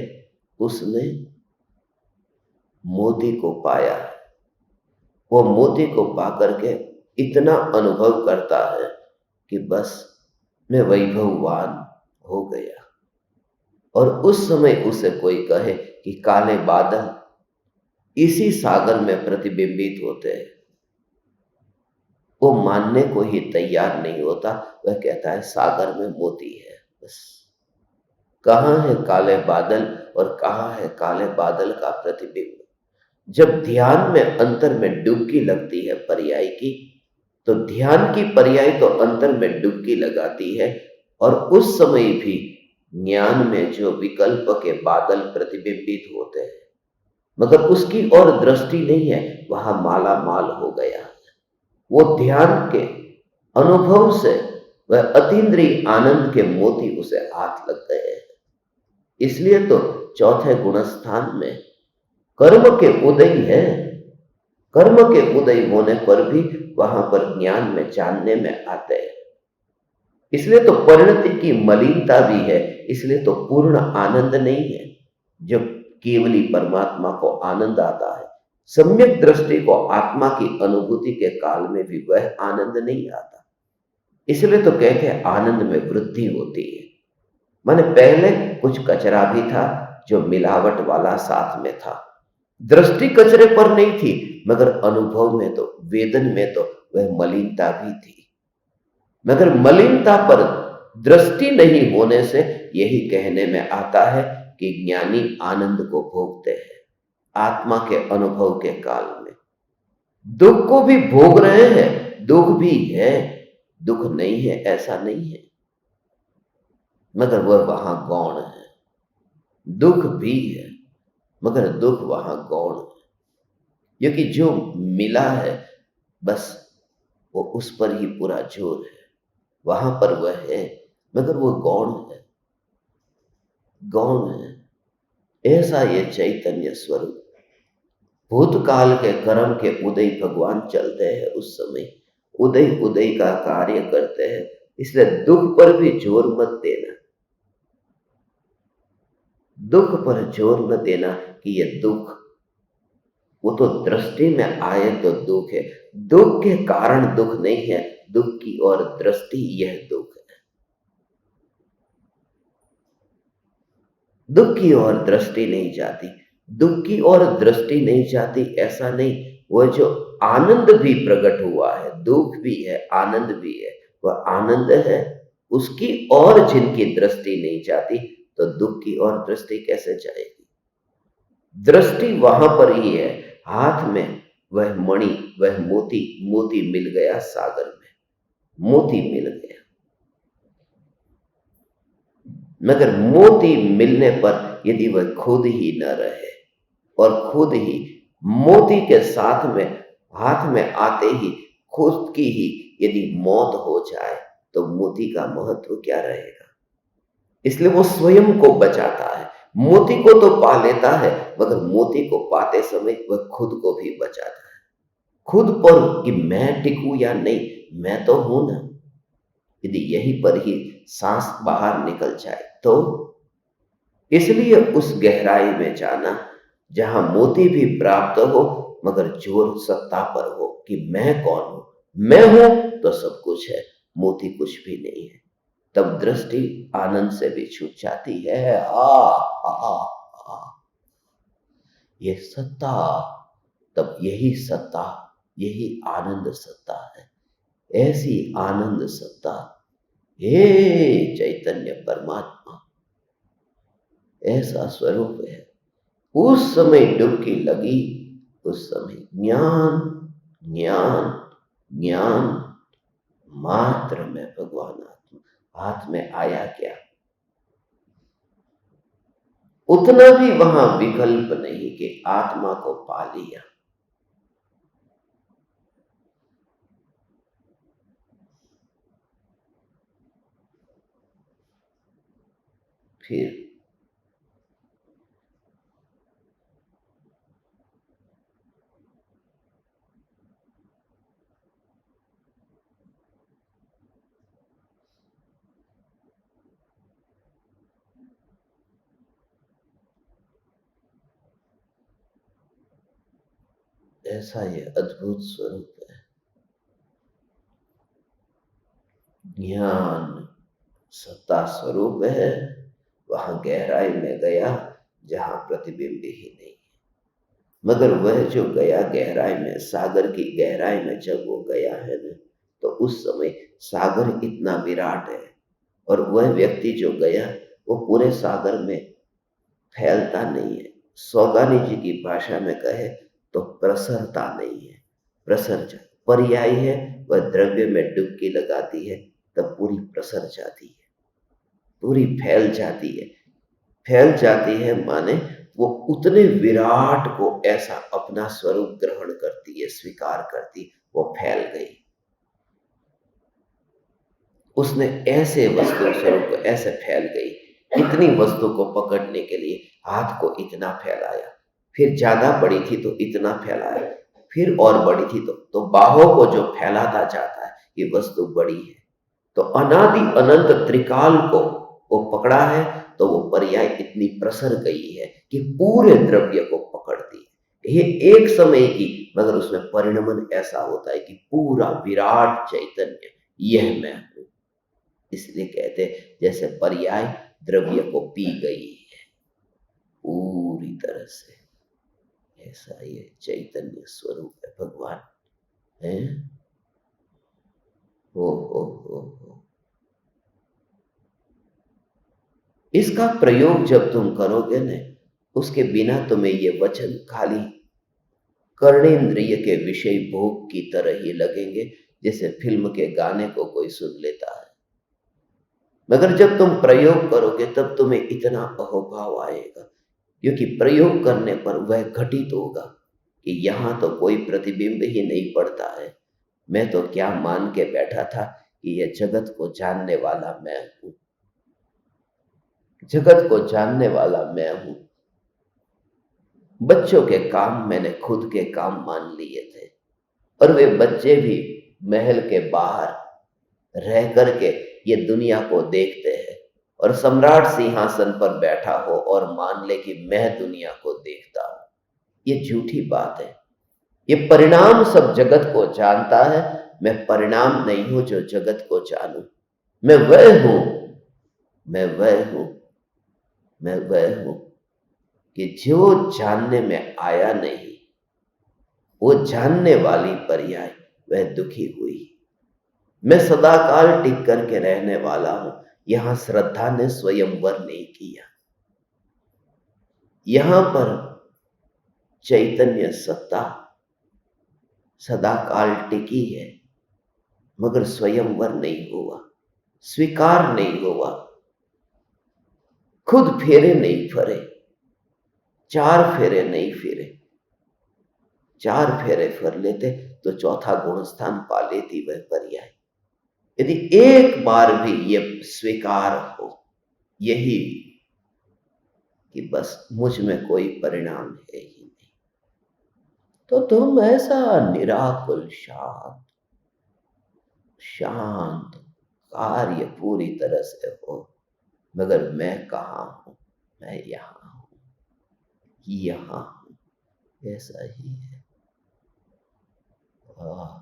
उसने मोती को पाया है। वो मोती को पाकर के इतना अनुभव करता है कि बस मैं वैभववान हो गया। और उस समय उसे कोई कहे कि काले बादल इसी सागर में प्रतिबिंबित होते हैं, वो मानने को ही तैयार नहीं होता। वह कहता है सागर में मोती है। बस कहाँ है काले बादल और कहाँ है काले बादल का प्रतिबिंब। जब ध्यान में अंतर में डुबकी लगती है पर्याय की, तो ध्यान की पर्याय तो अंतर में डुबकी लगाती है, और उस समय भी ज्ञान में जो विकल्प के बादल प्रतिबिंबित होते हैं, मगर उसकी और दृष्टि नहीं है, वहां माला माल हो गया। वो ध्यान के अनुभव से वह अतीन्द्रिय आनंद के मोती उसे हाथ लग गए हैं। इसलिए तो चौथे गुणस्थान में कर्म के उदय है। कर्म के उदय होने पर भी वहां पर ज्ञान में जानने में आते हैं। इसलिए तो परिणति की मलिनता भी है, इसलिए तो पूर्ण आनंद नहीं है। जब केवली परमात्मा को आनंद आता है, सम्यक दृष्टि को आत्मा की अनुभूति के काल में भी वह आनंद नहीं आता। इसलिए तो कहते हैं आनंद में वृद्धि होती है। माने पहले कुछ कचरा भी था जो मिलावट वाला साथ में था। दृष्टि कचरे पर नहीं थी, मगर अनुभव में तो, वेदन में तो वह मलिनता भी थी। मगर मलिनता पर दृष्टि नहीं होने से यही कहने में आता है कि ज्ञानी आनंद को भोगते हैं आत्मा के अनुभव के काल में। दुख को भी भोग रहे हैं, दुख भी है, दुख नहीं है ऐसा नहीं है, मगर वह वहां गौण है। दुख भी है, मगर दुख वहां गौण है, क्योंकि जो मिला है बस वो उस पर ही पूरा जोर है। वहां पर वह है, मगर वो गौण है, गौण है। ऐसा ये चैतन्य स्वरूप। भूतकाल के कर्म के उदय भगवान चलते हैं, उस समय उदय उदय का कार्य करते हैं। इसलिए दुख पर भी जोर मत देना, दुख पर जोर न देना कि ये दुख, वो तो दृष्टि में आए तो दुख है। दुख के कारण दुख नहीं है, दुख की और दृष्टि यह दुख है। दुख की ओर दृष्टि नहीं जाती, दुख की ओर दृष्टि नहीं जाती ऐसा नहीं। वह जो आनंद भी प्रकट हुआ है, दुख भी है आनंद भी है, वह आनंद है, उसकी ओर जिनकी दृष्टि नहीं जाती, तो दुख की ओर दृष्टि कैसे जाएगी। दृष्टि वहां पर ही है, हाथ में वह मणि, वह मोती, मोती मिल गया सागर में, मोती मिल गया। मगर मोती मिलने पर यदि वह खुद ही न रहे, और खुद ही मोती के साथ में हाथ में आते ही खुद की ही यदि मौत हो जाए, तो मोती का महत्व क्या रहेगा। इसलिए वो स्वयं को बचाता है। मोती को तो पा लेता है, मगर मोती को पाते समय वह खुद को भी बचाता है। खुद पर कि मैं टिकूं या नहीं, मैं तो हूं ना। यदि यहीं पर ही सांस बाहर निकल जाए तो, इसलिए उस गहराई में जाना जहां मोती भी प्राप्त हो, मगर जोर सत्ता पर हो कि मैं कौन हूं। मैं हूं तो सब कुछ है, मोती कुछ भी नहीं है। तब दृष्टि आनंद से भी छूट जाती है। आ ये सत्ता, तब यही सत्ता, यही आनंद सत्ता है। ऐसी आनंद सत्ता, हे चैतन्य परमात्मा, ऐसा स्वरूप है। उस समय डुबकी लगी, उस समय ज्ञान ज्ञान ज्ञान मात्र में भगवान आत्मा हाथ में आया क्या। उतना भी वहां विकल्प नहीं कि आत्मा को पा लिया। फिर ऐसा ये अद्भुत स्वरूप है। ज्ञान सत्ता स्वरूप है, वहां गहराई में गया जहां प्रतिबिंब ही नहीं। मगर वह जो गया गहराई में, सागर की गहराई में जब वो गया है ना, तो उस समय सागर इतना विराट है, और वह व्यक्ति जो गया वो पूरे सागर में फैलता नहीं है। सौगानी जी की भाषा में कहे तो प्रसरता नहीं है, प्रसर जा पर्याय है। वह द्रव्य में डुबकी लगाती है तब पूरी प्रसर जाती है, पूरी फैल जाती है। फैल जाती है माने वो उतने विराट को ऐसा अपना स्वरूप ग्रहण करती है, स्वीकार करती, वो फैल गई। उसने ऐसे वस्तु स्वरूप को ऐसे फैल गई। इतनी वस्तु को पकड़ने के लिए हाथ को इतना फैलाया, फिर ज्यादा बड़ी थी तो इतना फैलाया, फिर और बड़ी थी तो बाहों को जो फैलाता जाता है ये वस्तु बड़ी है। तो अनादि अनंत त्रिकाल को वो पकड़ा है तो वो पर्याय इतनी प्रसर गई है कि पूरे द्रव्य को पकड़ती है। ये एक समय की, मगर उसमें परिणमन ऐसा होता है कि पूरा विराट चैतन्य यह मैं हूं। इसलिए कहते हैं जैसे पर्याय द्रव्य को पी गई है पूरी तरह से, ऐसा ये चैतन्य स्वरूप है भगवान है। हो इसका प्रयोग जब तुम करोगे न, उसके बिना तुम्हें ये वचन खाली कर्णेंद्रिय के विषय भोग की तरह ही लगेंगे, जैसे फिल्म के गाने को कोई सुन लेता है। मगर जब तुम प्रयोग करोगे तब तुम्हें इतना अहोभाव आएगा, क्योंकि प्रयोग करने पर वह घटित होगा कि यहां तो कोई प्रतिबिंब ही नहीं पड़ता है। मैं तो क्या मान के बैठा था कि यह जगत को जानने वाला मैं हूं, जगत को जानने वाला मैं हूं। बच्चों के काम मैंने खुद के काम मान लिए थे, और वे बच्चे भी महल के बाहर रह करके ये दुनिया को देखते हैं, और सम्राट सिंहासन पर बैठा हो और मान ले कि मैं दुनिया को देखता हूं। ये झूठी बात है। ये परिणाम सब जगत को जानता है, मैं परिणाम नहीं हूं जो जगत को जानूं। मैं वह हूं, मैं वह हूं, मैं वह हूं कि जो जानने में आया नहीं, वो जानने वाली पर्याय वह दुखी हुई। मैं सदाकाल टिक करके रहने वाला हूं। यहां श्रद्धा ने स्वयंवर नहीं किया, यहां पर चैतन्य सत्ता सदाकाल टिकी है, मगर स्वयंवर नहीं हुआ, स्वीकार नहीं हुआ, खुद फेरे नहीं फरे, चार फेरे नहीं फिरे। चार फेरे फर लेते तो चौथा गुण स्थान पा लेती वह पर्याय। यदि एक बार भी ये स्वीकार हो, यही कि बस मुझ में कोई परिणाम है ही नहीं, तो तुम ऐसा निराकुल शांत शांत कार्य पूरी तरह से हो। मगर मैं कहाँ हूं, मैं यहां हूं, यहां हूं, ऐसा ही है। वाह,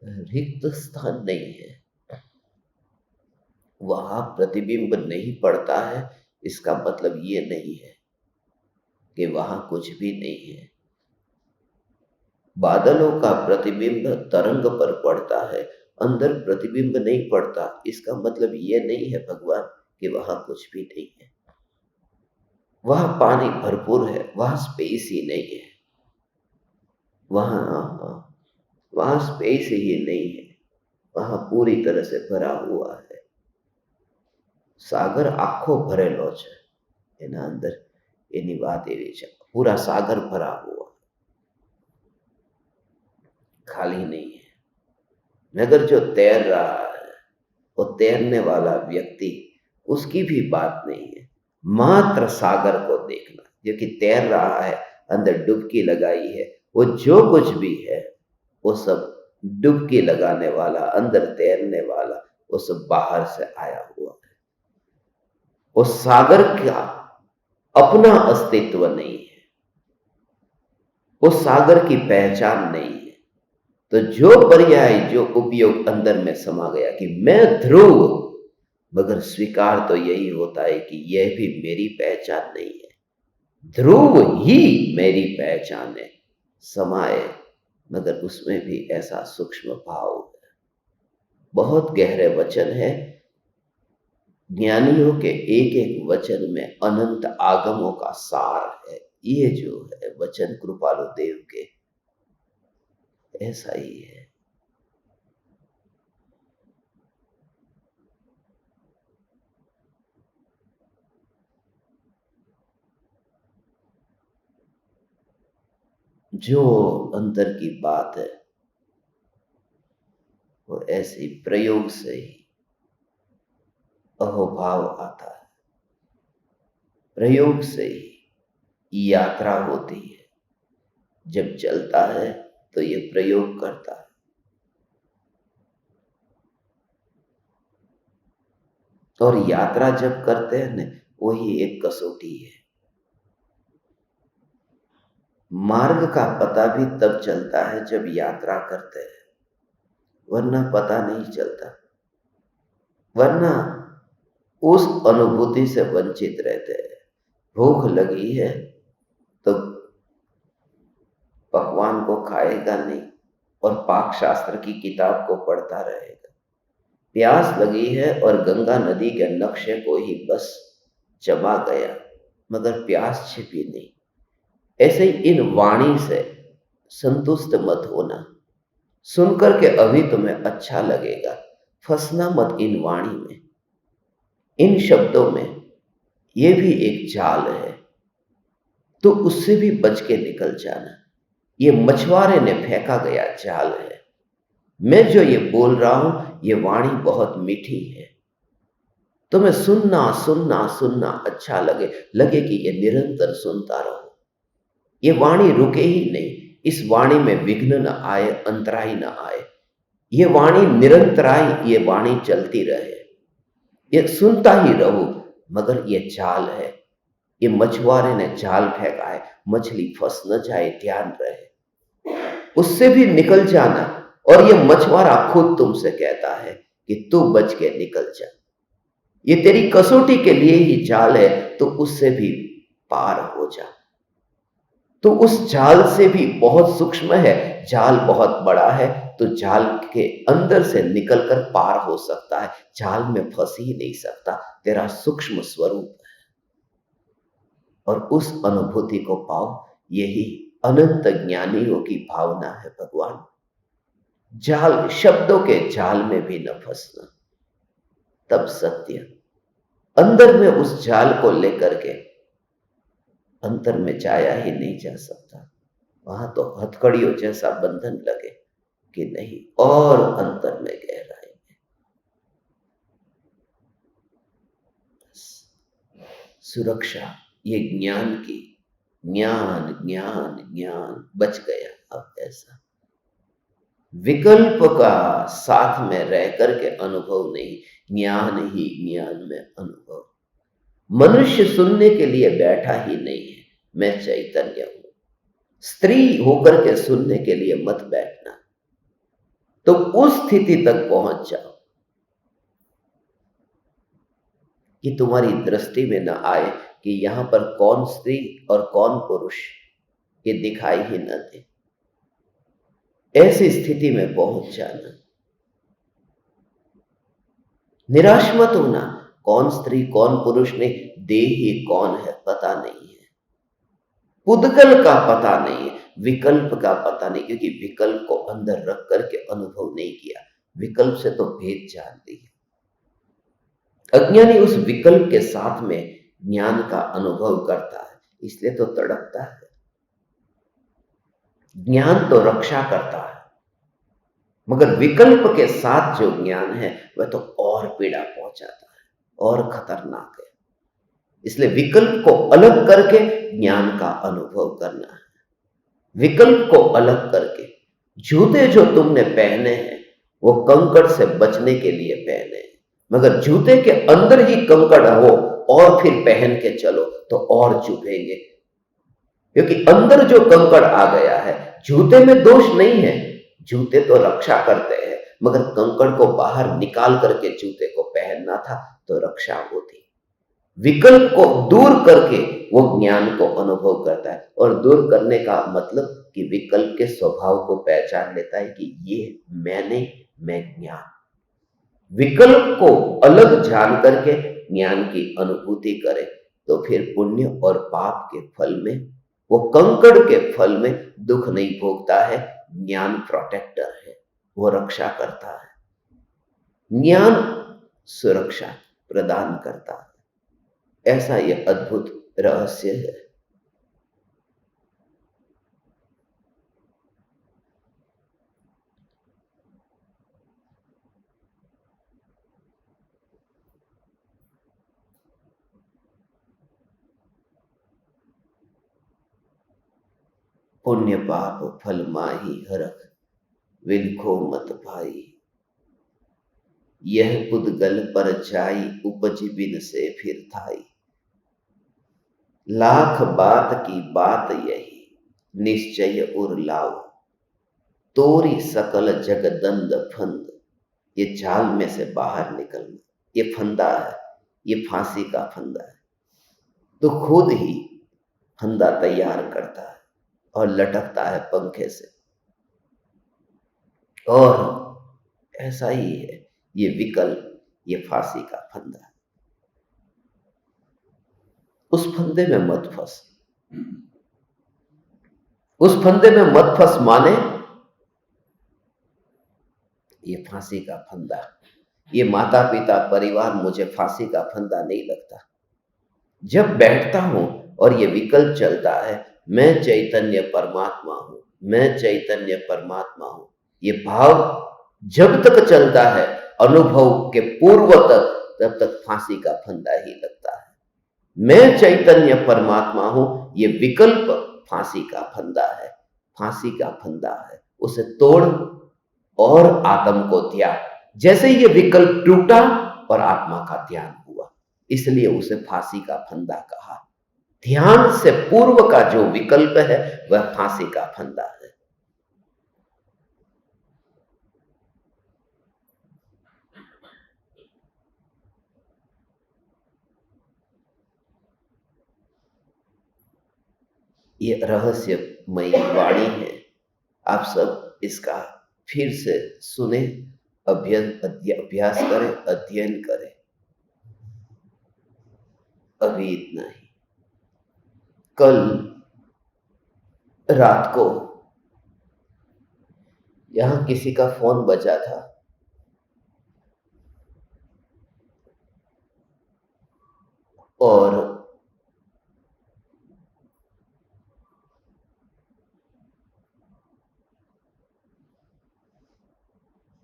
रिक्त स्थान नहीं है, वहां प्रतिबिंब नहीं पड़ता है। इसका मतलब ये नहीं है कि वहां कुछ भी नहीं है। बादलों का प्रतिबिंब तरंग पर पड़ता है, अंदर प्रतिबिंब नहीं पड़ता। इसका मतलब ये नहीं है भगवान कि वहां कुछ भी नहीं है। वहां पानी भरपूर है, वहां स्पेस ही नहीं है। वहां वहां स्पेस ही नहीं है, वहां पूरी तरह से भरा हुआ है। सागर आखो भरेलो છે એના અંદર એની વાત એવી છે, पूरा सागर भरा हुआ, खाली नहीं है। मगर जो तैर रहा है, वो तैरने वाला व्यक्ति, उसकी भी बात नहीं है। मात्र सागर को देखना, जो कि तैर रहा है, अंदर डुबकी लगाई है, वो जो कुछ भी है वो सब डुबकी लगाने वाला, अंदर तैरने वाला, वो सब बाहर से आया हुआ है। वो सागर का अपना अस्तित्व नहीं है, वो सागर की पहचान नहीं है। तो जो पर्याय, जो उपयोग अंदर में समा गया कि मैं ध्रुव, मगर स्वीकार तो यही होता है कि यह भी मेरी पहचान नहीं है। ध्रुव ही मेरी पहचान है, समाये, मगर उसमें भी ऐसा सूक्ष्म भाव है। बहुत गहरे वचन है। ज्ञानियों के एक एक वचन में अनंत आगमों का सार है। ये जो है वचन कृपालु देव के, ऐसा ही है। जो अंदर की बात है वो ऐसे ही प्रयोग से ही अहोभाव आता है, प्रयोग से ही यात्रा होती है। जब चलता है तो ये प्रयोग करता है। और यात्रा जब करते हैं ना, वही एक कसौटी है। मार्ग का पता भी तब चलता है जब यात्रा करते हैं, वरना पता नहीं चलता। वरना उस अनुभूति से वंचित रहते हैं। भूख लगी है तो पकवान को खाएगा नहीं और पाक शास्त्र की किताब को पढ़ता रहेगा। प्यास लगी है और गंगा नदी के नक्शे को ही बस चबा गया, मगर प्यास छिपी नहीं। ऐसे ही इन वाणी से संतुष्ट मत होना। सुनकर के अभी तुम्हें अच्छा लगेगा, फंसना मत इन वाणी में, इन शब्दों में। ये भी एक जाल है, तो उससे भी बच के निकल जाना। ये मछुआरे ने फेंका गया जाल है। मैं जो ये बोल रहा हूं, ये वाणी बहुत मीठी है। तुम्हें सुनना सुनना सुनना अच्छा लगे, लगे कि ये निरंतर सुनता रहो। ये वाणी रुके ही नहीं, इस वाणी में विघ्न न आए, अंतराय न आए। ये वाणी निरंतराय, ये वाणी चलती रहे, ये सुनता ही रहो। मगर ये जाल है, ये मछुआरे ने जाल फेंका है, मछली फंस न जाए, ध्यान रहे, उससे भी निकल जाना। और ये मछुआरा खुद तुमसे कहता है कि तू बच के निकल जा। ये तेरी कसौटी के लिए ही जाल है, तो उससे भी पार हो जा। तो उस जाल से भी बहुत सूक्ष्म है, जाल बहुत बड़ा है, तो जाल के अंदर से निकलकर पार हो सकता है, जाल में फंस ही नहीं सकता। तेरा सूक्ष्म स्वरूप है और उस अनुभूति को पाओ। यही अनंत ज्ञानियों की भावना है भगवान। जाल, शब्दों के जाल में भी न फंसना, तब सत्य अंदर में उस जाल को लेकर के अंतर में जाया ही नहीं जा सकता। वहां तो हथकड़ियों जैसा बंधन लगे कि नहीं, और अंतर में गहराई में। सुरक्षा ये ज्ञान की, ज्ञान ज्ञान ज्ञान, बच गया। अब ऐसा विकल्प का साथ में रह करके अनुभव नहीं, ज्ञान ही ज्ञान में अनुभव। मनुष्य सुनने के लिए बैठा ही नहीं है, मैं चैतन्य हूं। स्त्री होकर के सुनने के लिए मत बैठना, तो उस स्थिति तक पहुंच जाओ कि तुम्हारी दृष्टि में न आए कि यहां पर कौन स्त्री और कौन पुरुष, ये दिखाई ही न दे। ऐसी स्थिति में पहुंच जाना। निराश मत होना, कौन स्त्री कौन पुरुष नहीं, देही कौन है पता नहीं है, पुद्गल का पता नहीं है, विकल्प का पता नहीं, क्योंकि विकल्प को अंदर रख करके अनुभव नहीं किया। विकल्प से तो भेद जान ली है। अज्ञानी उस विकल्प के साथ में ज्ञान का अनुभव करता है, इसलिए तो तड़पता है। ज्ञान तो रक्षा करता है, मगर विकल्प के साथ जो ज्ञान है वह तो और पीड़ा पहुंचाता है, और खतरनाक है। इसलिए विकल्प को अलग करके ज्ञान का अनुभव करना है। विकल्प को अलग करके, जूते जो तुमने पहने हैं वो कंकड़ से बचने के लिए पहने हैं, मगर जूते के अंदर ही कंकड़ हो और फिर पहन के चलो तो और चुभेंगे, क्योंकि अंदर जो कंकड़ आ गया है। जूते में दोष नहीं है, जूते तो रक्षा करते हैं, मगर कंकड़ को बाहर निकाल करके जूते को पहनना था तो रक्षा होती। विकल्प को दूर करके वो ज्ञान को अनुभव करता है, और दूर करने का मतलब कि विकल्प के स्वभाव को पहचान लेता है कि ये मैं नहीं, मैं ज्ञान। विकल्प को अलग जान करके ज्ञान की अनुभूति करे, तो फिर पुण्य और पाप के फल में, वो कंकड़ के फल में दुख नहीं भोगता है। ज्ञान प्रोटेक्टर है, वो रक्षा करता है। ज्ञान सुरक्षा प्रदान करता है। ऐसा यह अद्भुत रहस्य है। पुण्य पाप फल माही हरख, विलखो मत भाई। यह पुद्गल पर जाई, उपज बिन से फिर थाई। लाख बात की बात यही, निश्चय उर लाओ। तोरी सकल जगदंद फंद, ये जाल में से बाहर निकलना, ये फंदा है, ये फांसी का फंदा है। तो खुद ही फंदा तैयार करता है और लटकता है पंखे से। और ऐसा ही है ये विकल्प, ये फांसी का फंदा है। उस फंदे में मत फंस, उस फंदे में मत फंस, माने ये फांसी का फंदा, ये माता पिता परिवार मुझे फांसी का फंदा नहीं लगता। जब बैठता हूं और ये विकल्प चलता है, मैं चैतन्य परमात्मा हूं, मैं चैतन्य परमात्मा हूं, ये भाव जब तक चलता है अनुभव के पूर्व तक, तब तक फांसी का फंदा ही लगता है। मैं चैतन्य परमात्मा हूं, ये विकल्प फांसी का फंदा है, फांसी का फंदा है। उसे तोड़ और आत्म को त्याग। जैसे ये विकल्प टूटा और आत्मा का ध्यान हुआ, इसलिए उसे फांसी का फंदा कहा। ध्यान से पूर्व का जो विकल्प है वह फांसी का फंदा है। ये रहस्यमयी वाणी है। आप सब इसका फिर से सुने, अभ्यास करें, अध्ययन करें। अभी इतना ही। कल रात को यहां किसी का फोन बजा था, और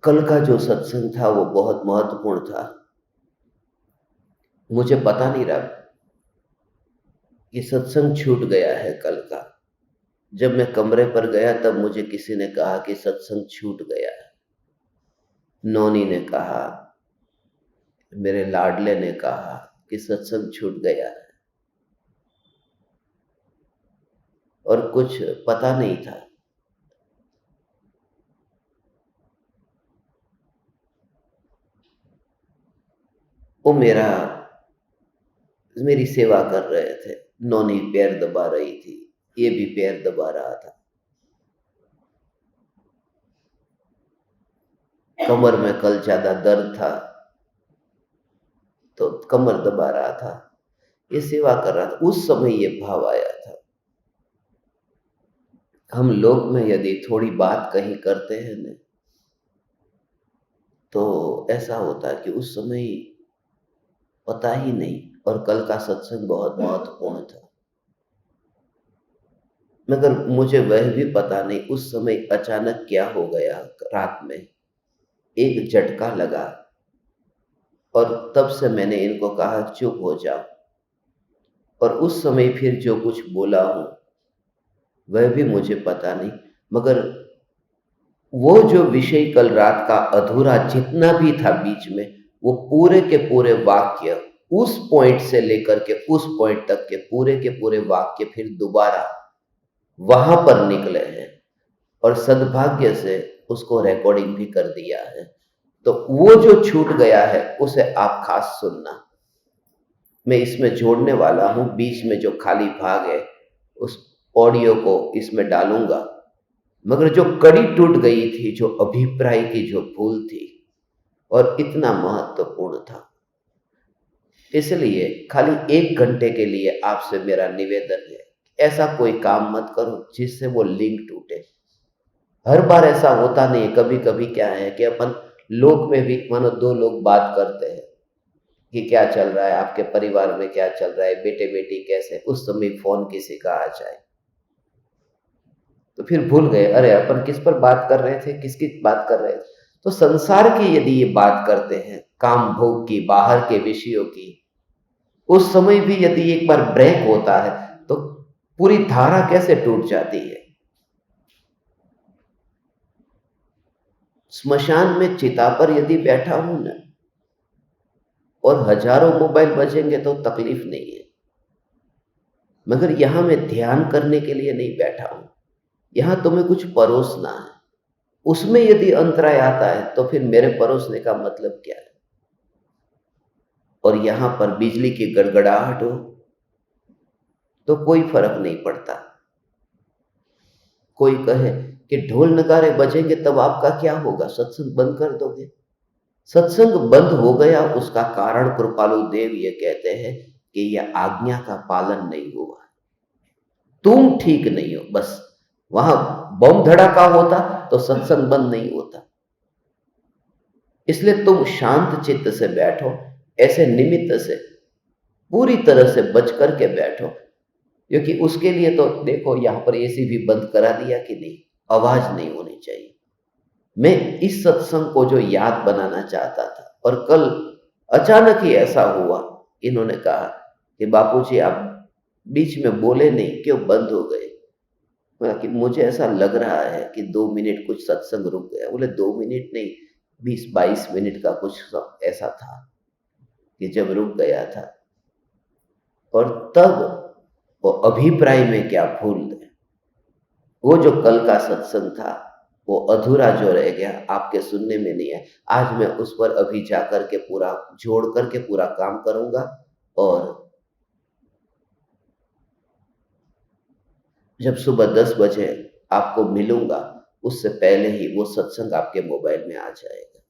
कल का जो सत्संग था वो बहुत महत्वपूर्ण था। मुझे पता नहीं रहा कि सत्संग छूट गया है कल का। जब मैं कमरे पर गया तब मुझे किसी ने कहा कि सत्संग छूट गया है। नौनी ने कहा, मेरे लाडले ने कहा कि सत्संग छूट गया है, और कुछ पता नहीं था। वो मेरी सेवा कर रहे थे। नौनी पैर दबा रही थी, ये भी पैर दबा रहा था। कमर में कल ज्यादा दर्द था तो कमर दबा रहा था, ये सेवा कर रहा था। उस समय ये भाव आया था। हम लोग में यदि थोड़ी बात कहीं करते हैं न, तो ऐसा होता है कि उस समय पता ही नहीं। और कल का सत्संग बहुत महत्वपूर्ण था, मगर मुझे वह भी पता नहीं उस समय अचानक क्या हो गया। रात में एक झटका लगा, और तब से मैंने इनको कहा चुप हो जाओ। और उस समय फिर जो कुछ बोला हूं वह भी मुझे पता नहीं, मगर वो जो विषय कल रात का अधूरा जितना भी था बीच में, वो पूरे के पूरे वाक्य उस पॉइंट से लेकर के उस पॉइंट तक के पूरे वाक्य फिर दोबारा वहां पर निकले हैं। और सद्भाग्य से उसको रिकॉर्डिंग भी कर दिया है। तो वो जो छूट गया है उसे आप खास सुनना। मैं इसमें जोड़ने वाला हूं, बीच में जो खाली भाग है उस ऑडियो को इसमें डालूंगा। मगर जो कड़ी टूट गई थी, जो अभिप्राय की जो भूल थी, और इतना महत्वपूर्ण था। इसलिए खाली 1 घंटे के लिए आपसे मेरा निवेदन है, ऐसा कोई काम मत करो जिससे वो लिंक टूटे। हर बार ऐसा होता नहीं है, कभी-कभी क्या है कि अपन लोक में भी मानो 2 लोग बात करते हैं कि क्या चल रहा है, आपके परिवार में क्या चल रहा है, बेटे-बेटी कैसे, उस समय फ़ोन किसी का आ जाए, तो फिर भूल गए, अरे अपन किस पर बात कर रहे थे, किसकी बात कर रहे थे। तो संसार की यदि ये बात करते हैं, काम भोग की, बाहर के विषयों की, उस समय भी यदि एक बार ब्रेक होता है, तो पूरी धारा कैसे टूट जाती है। स्मशान में चिता पर यदि बैठा हूं ना, और हजारों मोबाइल बजेंगे तो तकलीफ नहीं है, मगर यहां मैं ध्यान करने के लिए नहीं बैठा हूं, यहां तुम्हें कुछ परोसना है। उसमें यदि अंतराय आता है तो फिर मेरे परोसने का मतलब क्या है। और यहां पर बिजली की गड़गड़ाहट हो तो कोई फर्क नहीं पड़ता। कोई कहे कि ढोल नगाड़े बजेंगे तब आपका क्या होगा, सत्संग बंद कर दोगे। सत्संग बंद हो गया, उसका कारण कृपालु देव ये कहते हैं कि यह आज्ञा का पालन नहीं हुआ, तुम ठीक नहीं हो, बस। वहां बम धड़ाका होता तो सत्संग बंद नहीं होता। इसलिए तुम शांत चित्त से बैठो, ऐसे निमित्त से पूरी तरह से बच करके बैठो, क्योंकि उसके लिए तो देखो यहां पर एसी भी बंद करा दिया कि नहीं, आवाज नहीं होनी चाहिए। मैं इस सत्संग को जो याद बनाना चाहता था, और कल अचानक ही ऐसा हुआ, इन्होंने कहा कि बापूजी आप बीच में बोले नहीं, क्यों बंद हो गए। बोला कि मुझे ऐसा लग रहा है कि 2 मिनट कुछ सत्संग रुक गया। बोले 2 मिनट नहीं, 20-22 मिनट का कुछ ऐसा था कि जब रुक गया था। और तब वो अभिप्राय में क्या भूल गए, वो जो कल का सत्संग था वो अधूरा जो रह गया, आपके सुनने में नहीं है। आज मैं उस पर अभी जाकर के पूरा जोड़ करके पूरा काम करूंगा, और जब सुबह 10 बजे आपको मिलूंगा, उससे पहले ही वो सत्संग आपके मोबाइल में आ जाएगा।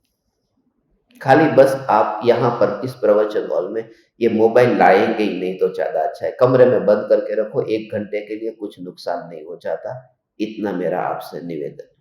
खाली बस आप यहाँ पर इस प्रवचन हॉल में ये मोबाइल लाएंगे ही नहीं तो ज्यादा अच्छा है। कमरे में बंद करके रखो, 1 घंटे के लिए कुछ नुकसान नहीं हो जाता। इतना मेरा आपसे निवेदन है।